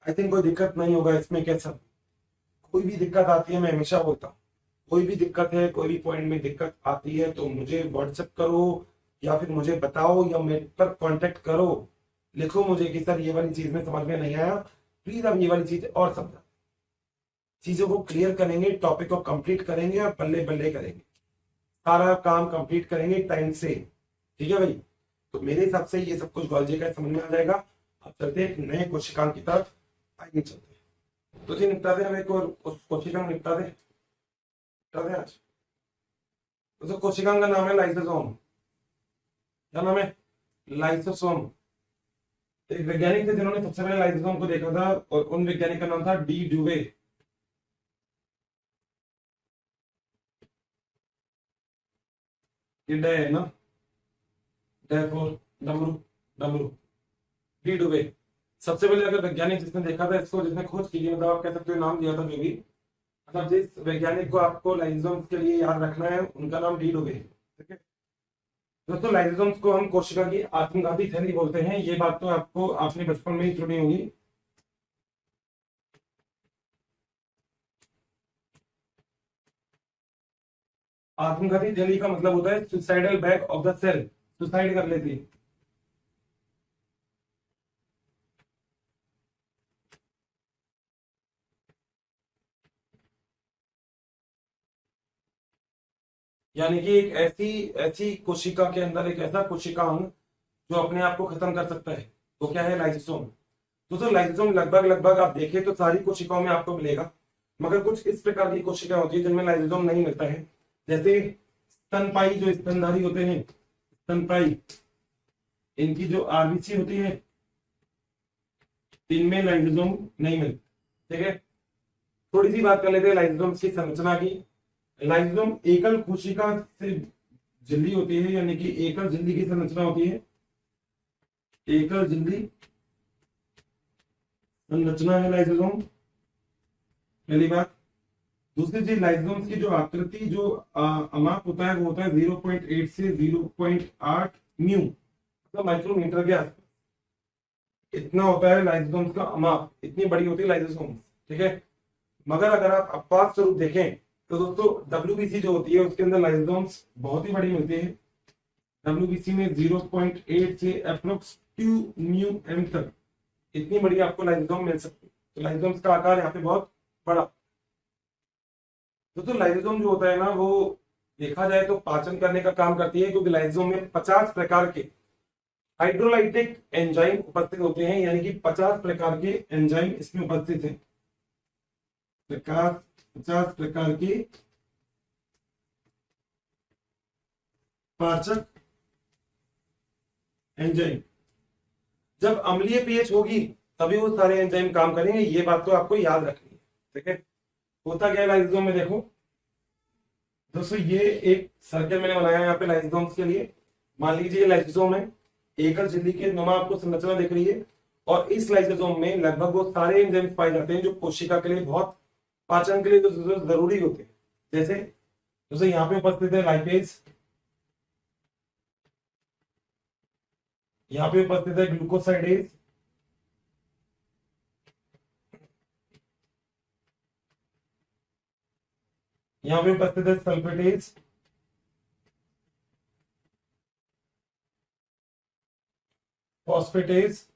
आई थिंक कोई दिक्कत नहीं होगा इसमें। कैसा कोई भी दिक्कत आती है, मैं हमेशा बोलता हूँ, कोई भी दिक्कत है, कोई भी पॉइंट में दिक्कत आती है तो मुझे व्हाट्सएप करो या फिर मुझे बताओ या मेरे पर कांटेक्ट करो, लिखो मुझे कि सर ये वाली चीज में समझ में नहीं आया, प्लीज आप ये वाली चीज और समझा। चीजों को क्लियर करेंगे, टॉपिक को कंप्लीट करेंगे और बल्ले बल्ले करेंगे, सारा काम कंप्लीट करेंगे टाइम से। ठीक है भाई? तो मेरे हिसाब से ये सब कुछ गोल्जी काय समझ में आ जाएगा। अब चलते हैं एक नए कोशिकांग की तरफ, आगे चलते हैं। तो जी निपटा दे, हमें कोशिकांग निपटा दे आज। तो कोशिकांग का नाम है लाइसोसोम। क्या नाम है? लाइसोसोम। एक वैज्ञानिक थे जिन्होंने सबसे पहले लाइसोसोम को देखा था और उन वैज्ञानिक का नाम था डी ड्यूवे। ये डे है ना, डमरू डी ड्यूवे। सबसे पहले अगर वैज्ञानिक जिसने देखा था इसको, जिसने खोज की, मतलब आप कह सकते हो नाम दिया था जो भी, मतलब जिस वैज्ञानिक को आपको लाइसोसोम्स के लिए याद रखना है उनका नाम डी ड्यूवे। ठीक है दोस्तों, लाइसोसोम्स को हम कोशिका की आत्मघाती थैली बोलते हैं। ये बात तो आपको आपने बचपन में ही सुनी होगी। आत्मघाती थैली का मतलब होता है suicidal bag of the cell, suicide कर लेती है। यानी कि एक ऐसी ऐसी कोशिका के अंदर एक ऐसा कोशिकांग जो अपने आप को खत्म कर सकता है, वो क्या है? लाइसोसोम। दोस्तों लाइसोसोम लगभग आप देखें तो सारी कोशिकाओं में आपको मिलेगा, मगर कुछ इस प्रकार की कोशिकाएं होती है जिनमें लाइसोसोम नहीं मिलता है। जैसे स्तनपाई, जो स्तनधारी होते हैं, स्तनपाई, इनकी जो आरबीसी होती है इनमें लाइसोसोम नहीं मिलते। ठीक है, थोड़ी सी बात कर लेते हैं लाइसोसोम की संरचना की। लाइसोसोम एकल कोशिका से झिल्ली होती है, यानी कि एकल झिल्ली की संरचना होती है, एकल झिल्ली संरचना है लाइसोसोम, पहली बात। दूसरी चीज, लाइसोसोम की जो आकृति, जो अमाप होता है वो होता है 0.8 से 0.8 म्यू, मतलब माइक्रोमीटर के आसपास इतना होता है लाइसोसोम का अमाप, इतनी बड़ी होती है लाइसोसोम। ठीक है, मगर अगर आप अपवाद स्वरूप देखें तो दोस्तों WBC जो होती है उसके अंदर लाइसोसोम्स बहुत ही बड़ी मिलती है। WBC में 0.8 से अप्रोक्स 2 म्यू एम तक इतनी बड़ी आपको लाइसोसोम मिल सकती है। तो लाइसोसोम्स का आकार यहाँ पे बहुत बड़ा। दोस्तों लाइसोसोम जो होता है ना, वो देखा जाए तो पाचन करने का काम करती है, क्योंकि लाइसोसोम में 50 प्रकार के हाइड्रोलाइटिक एंजाइम उपस्थित होते हैं, यानी कि 50 प्रकार के एंजाइम इसमें उपस्थित हैं। 50 प्रकार के पाचक एंजाइम। जब अम्लीय पीएच होगी तभी वो सारे एंजाइम काम करेंगे, ये बात तो आपको याद रखनी है। ठीक है, होता क्या है लाइसोसोम में, देखो दोस्तों ये एक सर्कल मैंने बनाया है यहाँ पे लाइसोसोम्स के लिए। मान लीजिए लाइसोसोम है, एकल झिल्ली के नुमा आपको संरचना दिख रही है, और इस लाइसोसोम में लगभग वो सारे एंजाइम पाए जाते हैं जो कोशिका के लिए बहुत, पाचन के लिए जो जरूरी होते हैं। जैसे यहाँ पे उपस्थित है लाइपेज, यहाँ पे उपस्थित है ग्लूकोसाइडेज, यहाँ पे उपस्थित है सल्फेटेज, फॉस्फेटेज,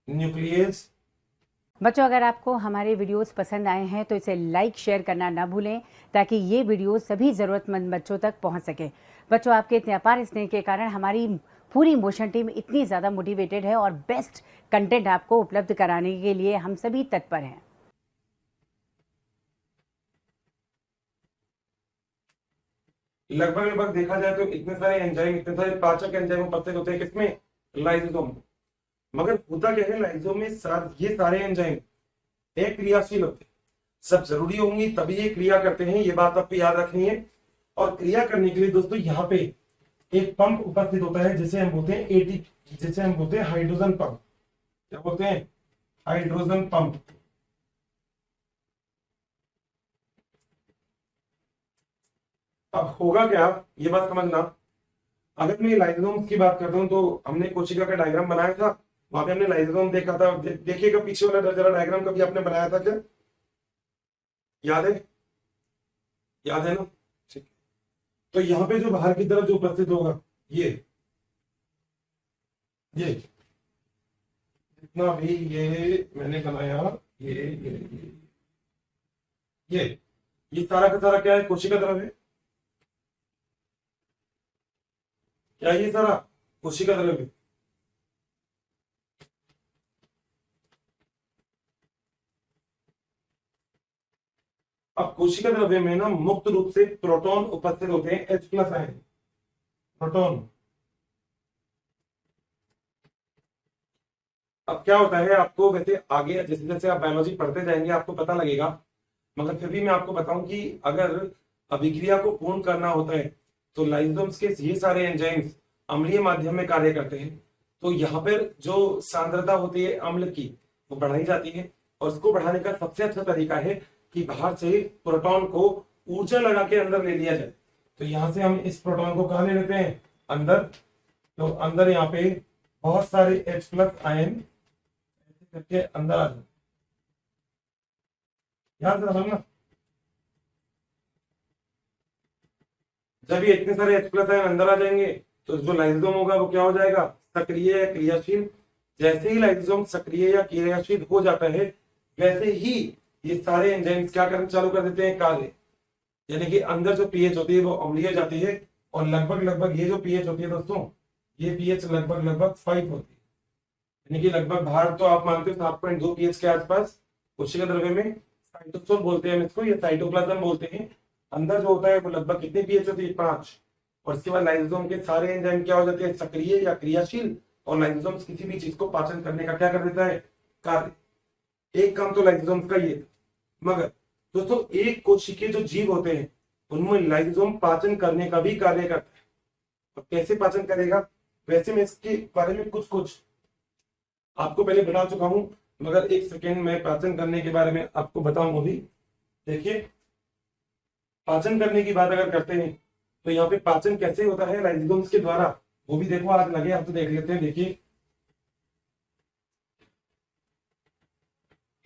न्यूक्लियस। बच्चों अगर आपको हमारे वीडियोस पसंद आए हैं तो इसे लाइक शेयर करना ना भूलें, ताकि ये वीडियो सभी ज़रूरतमंद बच्चों तक पहुंच सके। बच्चों आपके इतने अपार स्नेह के कारण हमारी पूरी मोशन टीम इतनी ज़्यादा मोटिवेटेड है और बेस्ट कंटेंट आपको उपलब्ध कराने के लिए हम सभी तत्पर हैं। लगभग देखा जाए तो इतने सारे एंजाइम, इतने सारे पाचक एंजाइम उपस्थित होते हैं किसमें, लाइसोसोम। मगर होता क्या है लाइसोसोम में, ये सारे एंजाइम अक्रियाशील होते हैं, सब जरूरी होंगी तभी ये क्रिया करते हैं, ये बात आपको याद रखनी है। और क्रिया करने के लिए दोस्तों यहाँ पे एक पंप उपस्थित होता है जिसे हम बोलते हैं जिसे हम बोलते हैं हाइड्रोजन पंप। क्या बोलते हैं, हाइड्रोजन पंप। अब होगा क्या, ये बात समझना। अगर मैं लाइसोसोम की बात करता हूं तो हमने कोशिका का डायग्राम बनाया था, वहां पे हमने लाइसोसोम देखा था। देखिएगा पीछे वाला जरा डायग्राम कभी आपने बनाया था क्या, याद है, याद है ना। ठीक, तो यहाँ पे जो बाहर की तरफ जो उपस्थित होगा, ये जितना भी ये मैंने बनाया, ये सारा का सारा क्या है, कोशिका तरफ है। क्या ये सारा कोशिका तरफ है। अब कोशिका द्रव्य में ना मुक्त रूप से प्रोटॉन उपस्थित होते हैं, H+ आयन, प्रोटॉन। अब क्या होता है, आपको वैसे आगे जैसे जैसे आप बायोलॉजी पढ़ते जाएंगे आपको पता लगेगा, मगर फिर भी मैं आपको बताऊं कि अगर अभिक्रिया को पूर्ण करना होता है तो लाइसोसोम्स के ये सारे एंजाइम्स अम्लीय माध्यम में कार्य करते हैं। तो यहाँ पर जो सांद्रता होती है अम्ल की वो बढ़ाई जाती है, और उसको बढ़ाने का सबसे अच्छा तरीका है कि बाहर से प्रोटॉन को ऊर्जा लगा के अंदर ले लिया जाए। तो यहां से हम इस प्रोटॉन को कहां ले लेते हैं, अंदर। तो अंदर यहाँ पे बहुत सारे H+ आयन करके अंदर आ जाए, याद रखना। जब ये इतने सारे H+ आयन अंदर आ जाएंगे तो जो लाइसोसोम होगा वो क्या हो जाएगा, सक्रिय या क्रियाशील। जैसे ही लाइसोसोम सक्रिय या क्रियाशील हो जाता है वैसे ही ये सारे एंजाइम्स क्या करना चालू कर देते हैं, कार्य। यानी कि अंदर जो पीएच होती है वो अम्लीय जाती है, और लगभग ये जो पीएच होती है दोस्तों, ये पीएच लगभग 5 होती है। यानी कि लगभग बाहर तो आप मानते हो 7.2 पीएच के आसपास। कोशिका द्रव्य में साइटोसोल बोलते हैं इसको, या साइटोप्लाज्म बोलते हैं। अंदर जो होता है वो लगभग कितनी पीएच होती है, 5। और इसके बाद लाइसोसोम के सारे एंजाइम क्या हो जाते हैं, सक्रिय या क्रियाशील, और लाइसोसोम किसी भी चीज को पाचन करने का क्या कर देता है, कार्य। एक काम तो लाइसोसोम का ये, मगर दोस्तों एक कोशिकीय जो जीव होते हैं उनमें लाइसोसोम पाचन करने का भी कार्य करता है। और कैसे पाचन करेगा, वैसे मैं इसके बारे में कुछ कुछ आपको पहले बता चुका हूं, मगर एक सेकेंड में पाचन करने के बारे में आपको बताऊंगा भी। देखिए, पाचन करने की बात अगर करते हैं तो यहाँ पे पाचन कैसे होता है लाइसोसोम्स के द्वारा, वो भी देखो आज लगे, आप तो देख लेते हैं। देखिए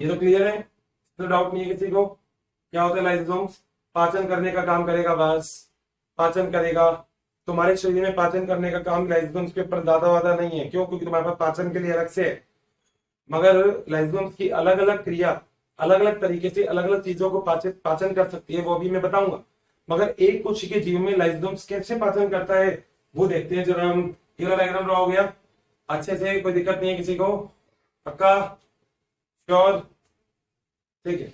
ये तो क्लियर है, तो डाउट नहीं है किसी को। क्या होता है लाइसोसोम्स, पाचन करने का काम करेगा, बस पाचन करेगा। तुम्हारे शरीर में पाचन करने का काम लाइसोसोम्स के ऊपर ज्यादा वादा नहीं है, क्यों, क्योंकि तुम्हारे पास पाचन के लिए अलग से है। मगर लाइसोसोम्स की अलग अलग क्रिया अलग अलग तरीके से अलग अलग चीजों को पाचन कर सकती है, वो भी मैं बताऊंगा। मगर एक कोशिकीय जीव में लाइसोसोम्स कैसे पाचन करता है वो देखते हैं जरा हम। ये वाला डायग्राम ड्रॉ हो गया अच्छे से, कोई दिक्कत नहीं है किसी को, पक्का, श्योर, ठीक है।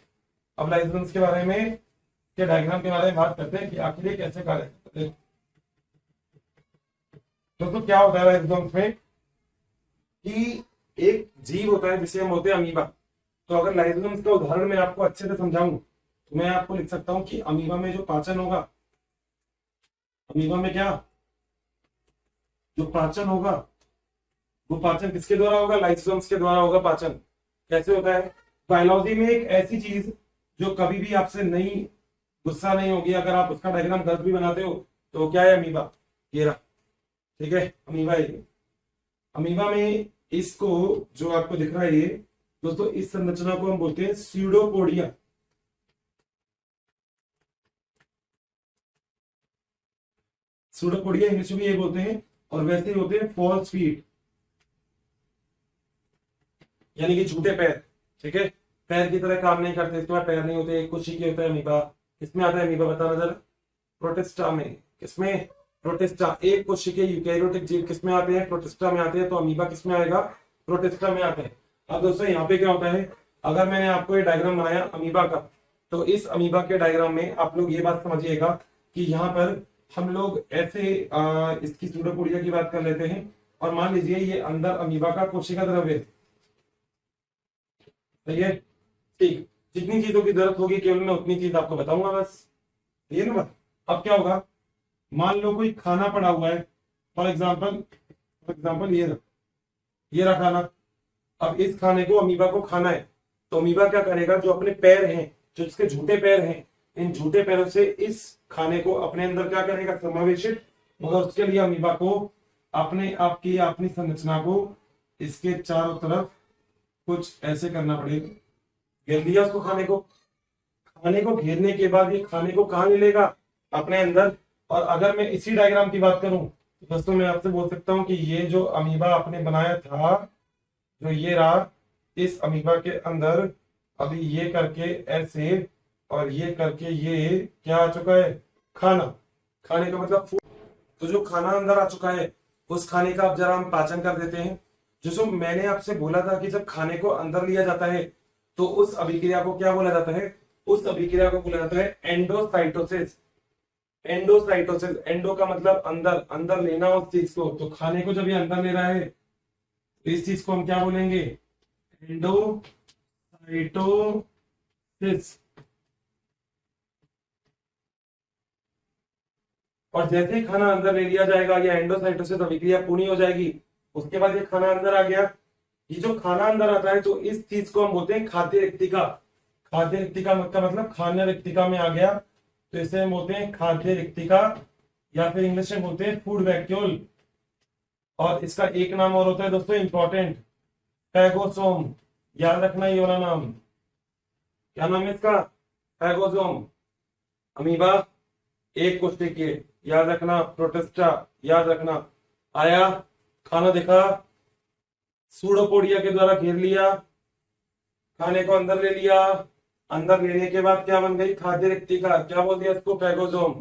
अब लाइसोसोम्स के बारे में, के डायग्राम के बारे में बात करते हैं कि आखिर ये कैसे कार्य करते हैं। दोस्तों क्या होता है लाइसोसोम्स में कि एक जीव होता है जिसे हम बोलते हैं अमीबा। तो अगर लाइसोसोम्स का उदाहरण मैं आपको अच्छे से समझाऊं तो मैं आपको लिख सकता हूं कि अमीबा में जो पाचन होगा, अमीबा में क्या जो पाचन होगा वो पाचन किसके द्वारा होगा, लाइसोसोम्स के द्वारा होगा पाचन। कैसे होता है, बायोलॉजी में एक ऐसी चीज जो कभी भी आपसे नहीं, गुस्सा नहीं होगी अगर आप उसका डायग्राम गलत भी बनाते हो, तो क्या है, अमीबा, ये रहा, ठीक है, अमीबा है। अमीबा में इसको जो आपको दिख रहा है ये दोस्तों, इस संरचना को हम बोलते हैं स्यूडोपोडिया। स्यूडोपोडिया इंग्लिश में ये बोलते हैं, और वैसे ही होते हैं फॉल्स फीट, यानी कि झूठे पैर, ठीक है, पैर की तरह काम नहीं करते, इसके बाद पैर नहीं होते, एक कोशिकीय होता है अमीबा। किसमें आता है अमीबा, बताना जरा, प्रोटिस्टा में। किसमें, प्रोटिस्टा। एक कोशिकीय यूकेरियोटिक जीव किसमें आते हैं, प्रोटिस्टा में आते हैं, तो अमीबा किसमें आएगा, प्रोटिस्टा में आते हैं। अब दोस्तों यहाँ पे क्या होता है, अगर मैंने आपको ये डायग्राम बनाया अमीबा का, तो इस अमीबा के डायग्राम में आप लोग ये बात समझिएगा कि यहाँ पर हम लोग ऐसे इसकी स्यूडोपोडिया की बात कर लेते हैं, और मान लीजिए ये अंदर अमीबा का कोशिका द्रव्य, सही है, ठीक। जितनी चीजों की जरूरत होगी केवल मैं उतनी चीज आपको बताऊंगा, बस ये ना बात। अब क्या होगा, मान लो कोई खाना पड़ा हुआ है, फॉर एग्जाम्पल ये रहा खाना। अब इस खाने को अमीबा को खाना है, तो अमीबा क्या करेगा, जो अपने पैर हैं, जो इसके झूठे पैर हैं, इन झूठे पैरों से इस खाने को अपने अंदर क्या करेगा, समावेशित। मगर उसके लिए अमीबा को अपने आप की अपनी संरचना को इसके चारों तरफ कुछ ऐसे करना पड़ेगा, घेर लिया उसको, खाने को घेरने के बाद ये खाने को कहाँ ले लेगा, अपने अंदर। और अगर मैं इसी डायग्राम की बात करूं तो दोस्तों मैं आपसे बोल सकता हूं कि ये जो अमीबा आपने बनाया था, जो ये रहा, इस अमीबा के अंदर अभी ये करके ऐसे और ये करके ये क्या आ चुका है, खाना। खाने का मतलब फूड। तो जो खाना अंदर आ चुका है उस खाने का अब जरा हम पाचन कर देते हैं। जो मैंने आपसे बोला था कि जब खाने को अंदर लिया जाता है तो उस अभिक्रिया को क्या बोला जाता है, उस अभिक्रिया को बोला जाता है एंडोसाइटोसिस। एंडोसाइटोसिस, एंडो का मतलब अंदर, अंदर लेना उस चीज को। तो खाने को जब ये अंदर ले रहा है तो इस चीज को हम क्या बोलेंगे, एंडोसाइटोसिस। और जैसे ही खाना अंदर ले लिया जाएगा, या एंडोसाइटोसिस अभिक्रिया पूरी हो जाएगी, उसके बाद ये खाना अंदर आ गया। ये जो खाना अंदर आता है तो इस चीज को हम बोलते हैं खाद्य रिक्तिका। खाद्य रिक्तिका का मतलब खाद्य रिक्तिका में आ गया, तो इसे हम बोलते हैं खाद्य रिक्तिका, या फिर इंग्लिश में बोलते हैं फूड वैक्यूल। और इसका एक नाम और होता है दोस्तों इंपॉर्टेंट, फैगोसोम। याद रखना ये वाला नाम, क्या नाम है इसका, फैगोसोम। अमीबा एक कोशिकीय, याद रखना, प्रोटिस्टा, याद रखना। आया, खाना देखा, सूडोपोडिया के द्वारा घेर लिया, खाने को अंदर ले लिया, अंदर लेने के बाद क्या बन गई, खाद्य रिक्तिका, क्या बोल दिया इसको, फैगोसोम।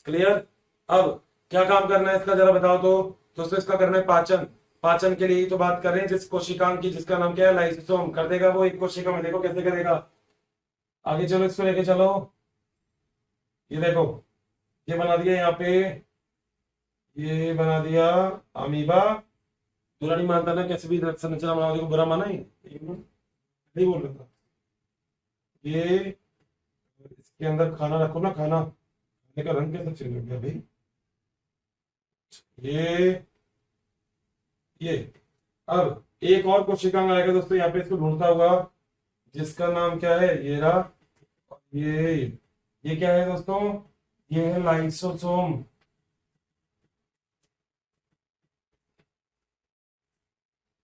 क्लियर। अब क्या काम करना है इसका जरा बताओ तो। दोस्तों इसका करना है पाचन। पाचन के लिए ही तो बात कर रहे हैं, जिस कोशिकांग की, जिसका नाम क्या है, लाइसोसोम। कर देगा वो एक कोशिका में, देखो कैसे करेगा। आगे चलो, इसको लेके चलो। ये देखो, ये बना दिया यहाँ पे ये बना दिया अमीबा। बुरा नहीं मानता ना, कैसे भी संरचना बनाओ, देखो बुरा माना ही नहीं बोल रहा था। ये इसके अंदर खाना रखो ना, खाना खाने का रंग कैसे चेंज हो गया भाई। ये ये अब एक और कोशिका में आएगा दोस्तों, यहाँ पे इसको ढूंढता हुआ, जिसका नाम क्या है, ये रहा। ये क्या है दोस्तों, ये है लाइसोसोम।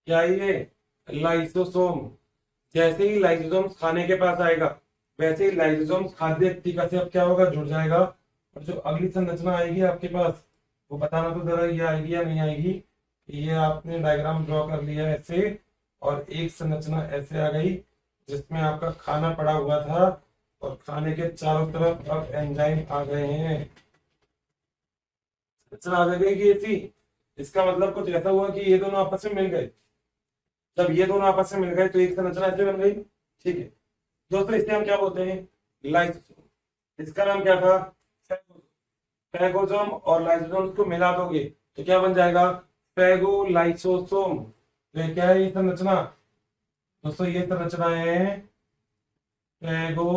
क्या है ये, लाइसोसोम। जैसे ही लाइसोसोम खाने के पास आएगा, वैसे ही लाइसोसोम खाद्य व्यक्तिका से अब क्या होगा, जुड़ जाएगा। और जो अगली संरचना आएगी आपके पास, वो बताना तो जरा, ये आएगी या नहीं आएगी। ये आपने डायग्राम ड्रॉ कर लिया ऐसे, और एक संरचना ऐसे आ गई जिसमें आपका खाना पड़ा हुआ था, और खाने के चारों तरफ अब एंजाइम आ गए हैं। संरचना आ गई कि ऐसी, इसका मतलब कुछ ऐसा हुआ कि ये दोनों आपस में मिल गए। जब ये दोनों आपस में मिल गए तो एक संरचना ऐसे बन गई। ठीक है दोस्तों, इसे हम क्या बोलते हैं, लाइसोसोम। इसका नाम क्या था, फैगोसोम। और लाइसोसोम को मिला दोगे तो क्या बन जाएगा, फैगोलाइसोसोम। तो ये क्या है, ये संरचना दोस्तों, ये संरचना है फैगोलाइसोसोम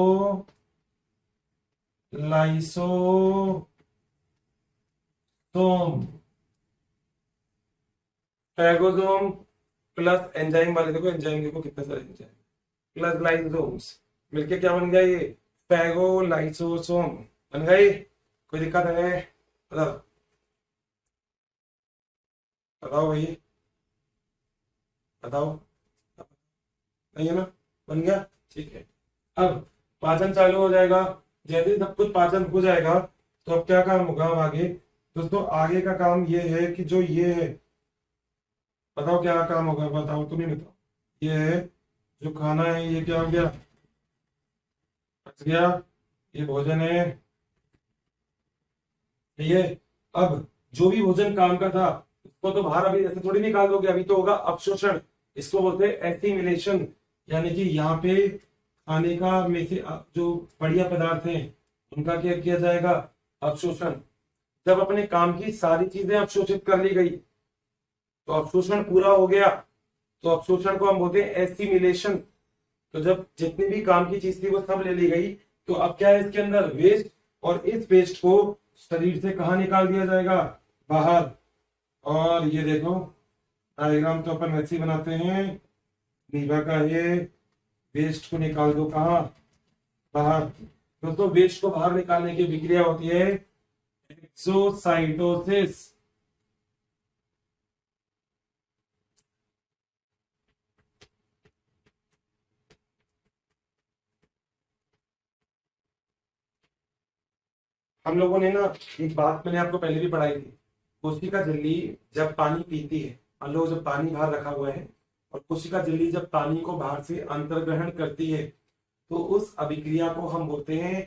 फैगोसोम प्लस एंजाइम वाले, देखो एंजाइम, देखो कितने सारे एंजाइम, प्लस लाइसोसोम्स मिलके क्या बन गया, ये फैगोलाइसोसोम बन गई। कोई दिक्कत है, बताओ बताओ भाई, बताओ, नहीं है ना, बन गया। ठीक है, अब पाचन चालू हो जाएगा। जैसे ही सब कुछ पाचन हो जाएगा तो अब क्या काम होगा, अब आगे दोस्तों, आगे का काम ये है कि जो ये है, बताओ क्या काम होगा, बताओ तुम ही बताओ। ये है जो खाना है, ये क्या हो गया, बच गया, ये भोजन है। ठीक है, अब जो भी भोजन काम का था उसको तो बाहर अभी ऐसे थोड़ी निकाल दोगे, अभी तो होगा अवशोषण। इसको बोलते हैं एसिमिलेशन, यानी कि यहाँ पे खाने का में से जो बढ़िया पदार्थ हैं उनका क्या किया जाएगा, अवशोषण। जब अपने काम की सारी चीजें अवशोषित कर ली गई, तो अवशोषण पूरा हो गया, तो अवशोषण को हम बोलते हैं एसिमिलेशन। तो जब जितनी भी काम की चीज थी वो सब ले ली गई, तो अब क्या है इसके अंदर, वेस्ट। और इस वेस्ट को शरीर से कहा निकाल दिया जाएगा, बाहर। और ये देखो डायग्राम तो अपन वैसे ही बनाते हैं, नीवा का ये वेस्ट को निकाल दो कहा, बाहर। दोस्तों वेस्ट को बाहर निकालने की विक्रिया होती है एक्सोसाइटोसिस। हम लोगों ने ना, एक बात मैंने आपको पहले भी पढ़ाई थी, कोशिका झिल्ली जब पानी पीती है, मान लो जब पानी बाहर रखा हुआ है, और कोशिका झिल्ली जब पानी को बाहर से अंतर्ग्रहण करती है, तो उस अभिक्रिया को हम बोलते हैं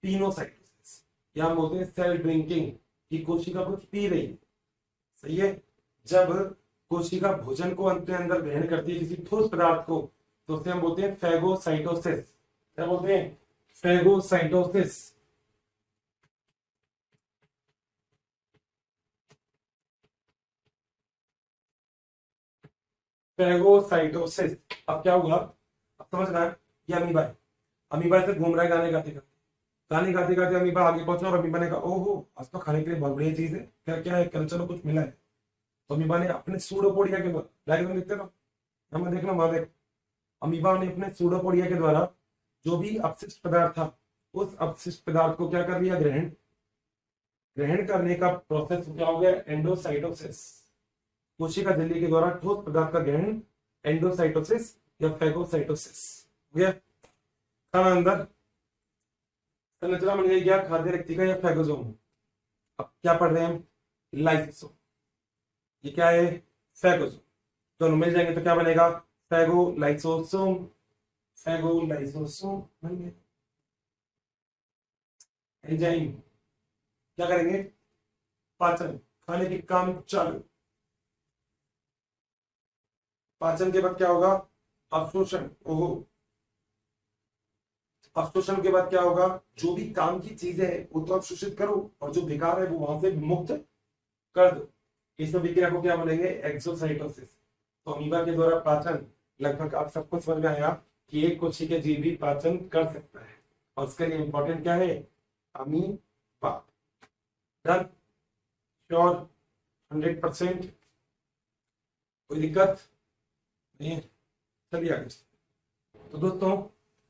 पीनोसाइटोसिस, या हम बोलते हैं सेल ड्रिंकिंग, कि कोशिका कुछ पी रही है। सही है, जब कोशिका भोजन को अपने अंदर ग्रहण करती है, किसी ठोस पदार्थ को, तो उसे हम बोलते हैं फैगोसाइटोसिस। क्या बोलते हैं, फैगोसाइटोसिस। फैगोसाइटोसिस। अब क्या हुआ, अब समझ रहा है, ये अमीबा है, अमीबा से घूम रहा है गाने गाते गाते, गाने गाते गाते अमीबा आगे पहुंचा, और अमीबा ने कहा ओहो आज तो खाने के लिए बहुत बढ़िया चीज है, क्या क्या है, कल चलो कुछ मिला है। तो अमीबा ने अपने सूडोपोडिया के द्वारा, डायग्राम देखते ना, हमें देखना वहां देख, अमीबा ने अपने सूडोपोडिया के द्वारा जो भी अपशिष्ट पदार्थ था, उस अपशिष्ट पदार्थ को क्या कर लिया, ग्रहण। ग्रहण करने का प्रोसेस क्या हो गया, एंडोसाइटोसिस। कोशिका झिल्ली के द्वारा ठोस पदार्थ का ग्रहण, एंडोसाइटोसिस या फैगोसाइटोसिस हो गया। खाना अंदर, संरचना बन गई क्या, खाद्य रेक्टिका या फैगोसोम। अब क्या पढ़ रहे हैं हम, लाइसोसोम। ये क्या है, फैगोसोम। दोनों मिल जाएंगे तो क्या बनेगा, फैगोलाइसोसोम। फैगोलाइसोसोम बन गया। एंजाइम क्या करेंगे, पाचन, खाने के काम चालू। पाचन के बाद क्या होगा, अवशोषण। ओहो, अवशोषण के बाद क्या होगा, जो भी काम की चीजें है वो तो अवशोषित करो, और जो बेकार है वो वहां से मुक्त कर दो, इस अभिक्रिया को क्या बोलेंगे, एक्सोसाइटोसिस। तो अमीबा के द्वारा पाचन लगभग आप सबको समझ में आया कि एक कोशिकीय जीव भी पाचन कर सकता है, और उसके लिए इंपॉर्टेंट क्या है, अमीबा। डन, श्योर, 100%, कोई दिक्कत नहीं है। चलिए आगे। तो दोस्तों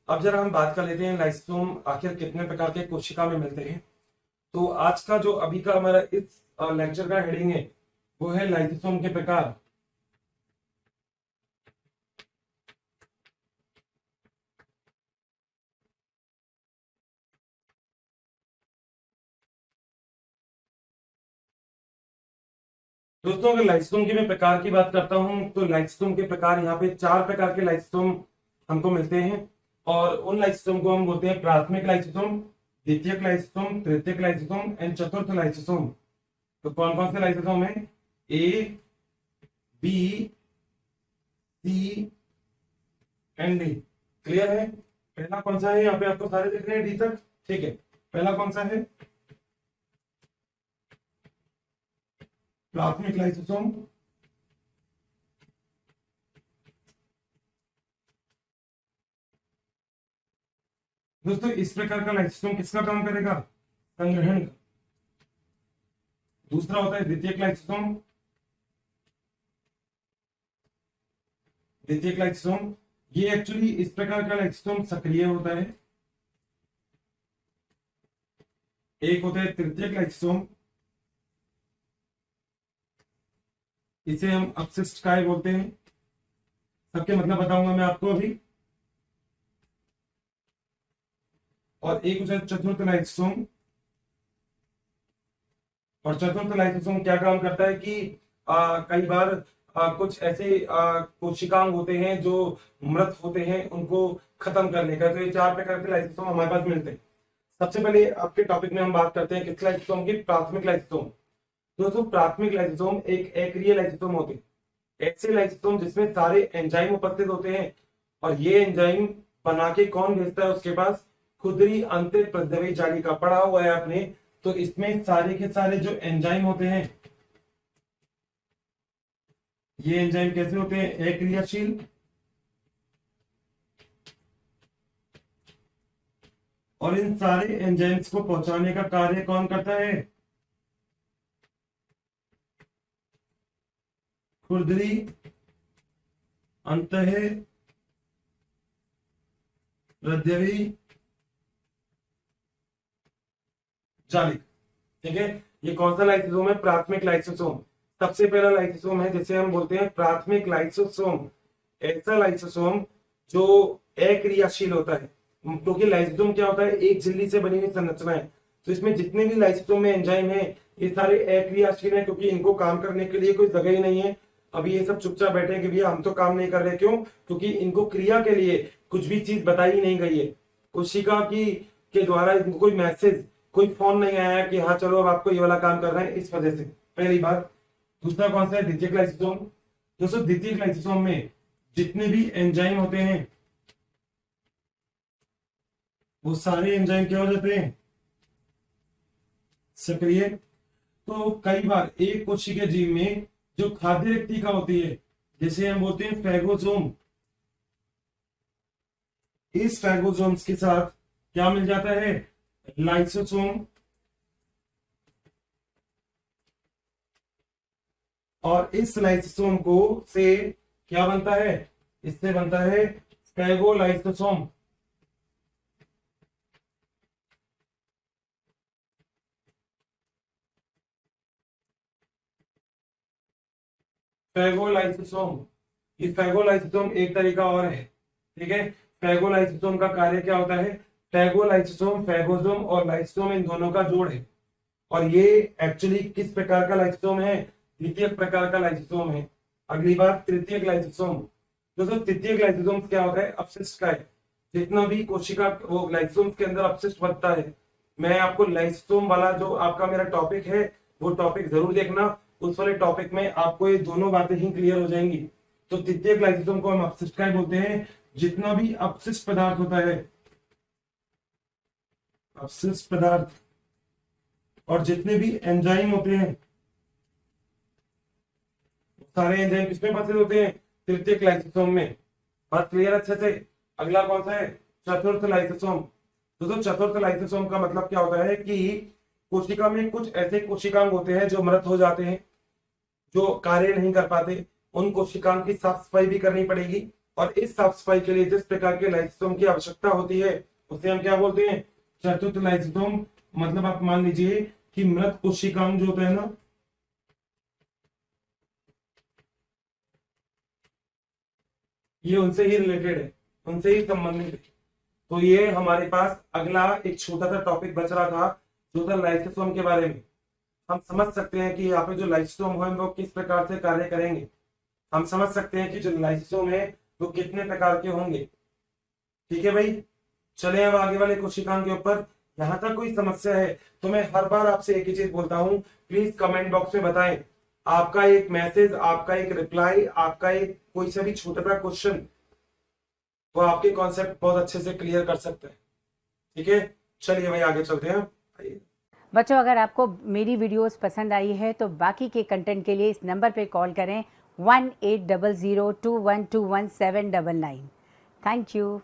अब जरा हम बात कर लेते हैं लाइसोसोम आखिर कितने प्रकार के कोशिका में मिलते हैं। तो आज का जो अभी का हमारा इस लेक्चर का हेडिंग है वो है लाइसोसोम के प्रकार। दोस्तों अगर लाइसोसोम की मैं प्रकार की बात करता हूं तो लाइसोसोम के प्रकार यहाँ पे 4 प्रकार के लाइसोसोम हमको मिलते हैं, और उन लाइसोसोम को हम बोलते हैं प्राथमिक लाइसोसोम, द्वितीयक लाइसोसोम, तृतीयक लाइसोसोम एंड चतुर्थ लाइसोसोम। तो कौन कौन से लाइसोसोम है, A, B, C and D. Clear है। पहला कौन सा है, यहाँ पे आपको सारे दिख रहे हैं डी तक, ठीक है। पहला कौन सा है, प्राथमिक लाइसोसोम। दोस्तों इस प्रकार का लाइसोसोम किसका काम करेगा, संग्रहण का। दूसरा होता है द्वितीयक लाइसोसोम। द्वितीयक लाइसोसोम ये एक्चुअली इस प्रकार का लाइसोसोम सक्रिय होता है। एक होता है तृतीयक लाइसोसोम, इसे हम अपशिष्ट काय बोलते हैं। सबके मतलब बताऊंगा मैं आपको अभी। और एक होता है चतुर्थ लाइसोसोम, और चतुर्थ लाइसोसोम क्या काम करता है कि कई बार कुछ ऐसे कोशिकांग होते हैं जो मृत होते हैं, उनको खत्म करने का। तो ये 4 प्रकार के लाइसोसोम हमारे पास मिलते हैं। सबसे पहले आपके टॉपिक में हम बात करते हैं किस लाइसोसोम की, प्राथमिक लाइसोसोम। दोस्तों प्राथमिक लाइसोसोम एक अक्रिय लाइसोसोम होते हैं, ऐसे लाइसोसोम जिसमें सारे एंजाइम उपस्थित होते हैं, और ये एंजाइम बना के कौन भेजता है उसके पास, खुदरी अंतःप्रद्रवी जालिका। पढ़ा हुआ है आपने। तो इसमें सारे के सारे जो एंजाइम होते हैं, ये एंजाइम कैसे होते हैं, अक्रियाशील, और इन सारे एंजाइम्स को पहुंचाने का कार्य कौन करता है, खुरदरी अंतःप्रद्रवी जालिका। ठीक है, ये कौन सा लाइसोसोम है, प्राथमिक लाइसोसोम। सबसे पहला लाइसोसोम है जिसे हम बोलते हैं प्राथमिक लाइसोसोम, ऐसा लाइसोसोम जो अक्रियाशील होता है। क्योंकि लाइसोसोम क्या होता है, एक झिल्ली से बनी हुई संरचना है। तो इसमें जितने भी लाइसोसोम में एंजाइम है ये सारे अक्रियाशील है, क्योंकि इनको काम करने के लिए कोई जगह ही नहीं है। अभी ये सब चुपचाप बैठे हैं कि भैया हम तो काम नहीं कर रहे, क्यों, क्योंकि इनको क्रिया के लिए कुछ भी चीज बताई नहीं गई है। कोशिका की के द्वारा इनको कोई मैसेज, कोई फोन नहीं आया कि हाँ चलो अब आपको ये वाला काम करना है, इस वजह से। पहली बात। दूसरा कौन सा है, द्वितीयक लाइसोसोम। दोस्तों द्वितीयक लाइसोसोम में जितने भी एंजाइम होते हैं वो सारे एंजाइम क्या हो जाते हैं, सक्रिय। तो कई बार एक कोशिकीय जीव में जो खाद्य रेक्टिका होती है, जिसे हम बोलते हैं फैगोसोम, इस फैगोसोम्स के साथ क्या मिल जाता है, लाइसोसोम। और इस लाइसोसोम को से क्या बनता है, इससे बनता है फैगोलाइसोसोम। फैगोलाइसोसोम, ये फैगोलाइसोसोम एक तरीका और है। ठीक है, फैगोलाइसोसोम का कार्य क्या होता है, फैगोलाइसोसोम फैगोसोम और लाइसोसोम इन दोनों का जोड़ है। और ये एक्चुअली किस प्रकार का लाइसोसोम है, द्वितीयक प्रकार का लाइसोसोम है। अगली बात तृतीयक लाइसोसोम। दोस्तों तृतीयक लाइसोसोम क्या होता है, अपशिष्ट का है। जितना भी कोशिका वो लाइसोसोम के अंदर अपशिष्ट बनता है, मैं आपको लाइसोसोम वाला जो आपका मेरा टॉपिक है वो टॉपिक जरूर देखना। उस वाले टॉपिक में आपको ये दोनों बातें ही क्लियर हो जाएंगी। तो तृतीयक लाइसोसोम को हम अपशिष्ट काय बोलते हैं, जितना भी अपशिष्ट पदार्थ होता है, अपशिष्ट पदार्थ, और जितने भी एंजाइम होते हैं सारे एंजाइम किसमें उपस्थित होते हैं? तृतीयक लाइसोसोम में। बात क्लियर अच्छे से? अगला कौन सा है? चतुर्थ लाइसोसोम। दोस्तों चतुर्थ लाइसोसोम का मतलब क्या होता है कि कोशिका में कुछ ऐसे कोशिकांग होते हैं जो मृत हो जाते हैं, जो कार्य नहीं कर पाते, उन कोशिकाओं की साफ सफाई भी करनी पड़ेगी। और इस साफ सफाई के लिए जिस प्रकार के लाइसोसोम की आवश्यकता होती है उसे हम क्या बोलते हैं? चतुर्थ लाइसोसोम। मतलब आप मान लीजिए कि मृत कोशिकांग जो होता है ना, ये उनसे ही रिलेटेड है, उनसे ही संबंधित है। तो ये हमारे पास अगला एक छोटा सा टॉपिक बच रहा था जो था लाइसोसोम के बारे में। हम समझ सकते हैं कि यहाँ पे जो लाइसोसोम है वो किस प्रकार से कार्य करेंगे। हम समझ सकते हैं कि जो लाइसोसोम है वो कितने प्रकार के होंगे। ठीक है भाई, चले अब आगे वाले कोशिकाओं के ऊपर। यहाँ तक कोई समस्या है तो मैं हर बार आपसे एक ही चीज बोलता हूँ, प्लीज कमेंट बॉक्स में बताएं। आपका एक मैसेज, आपका एक रिप्लाई, आपका एक कोई सा भी छोटा सा क्वेश्चन वो आपके कॉन्सेप्ट बहुत अच्छे से क्लियर कर सकता है। ठीक है, चलिए भाई आगे चलते हैं। आइए। बच्चों अगर आपको मेरी वीडियोस पसंद आई है तो बाकी के कंटेंट के लिए इस नंबर पे कॉल करें 180021217999। Thank you.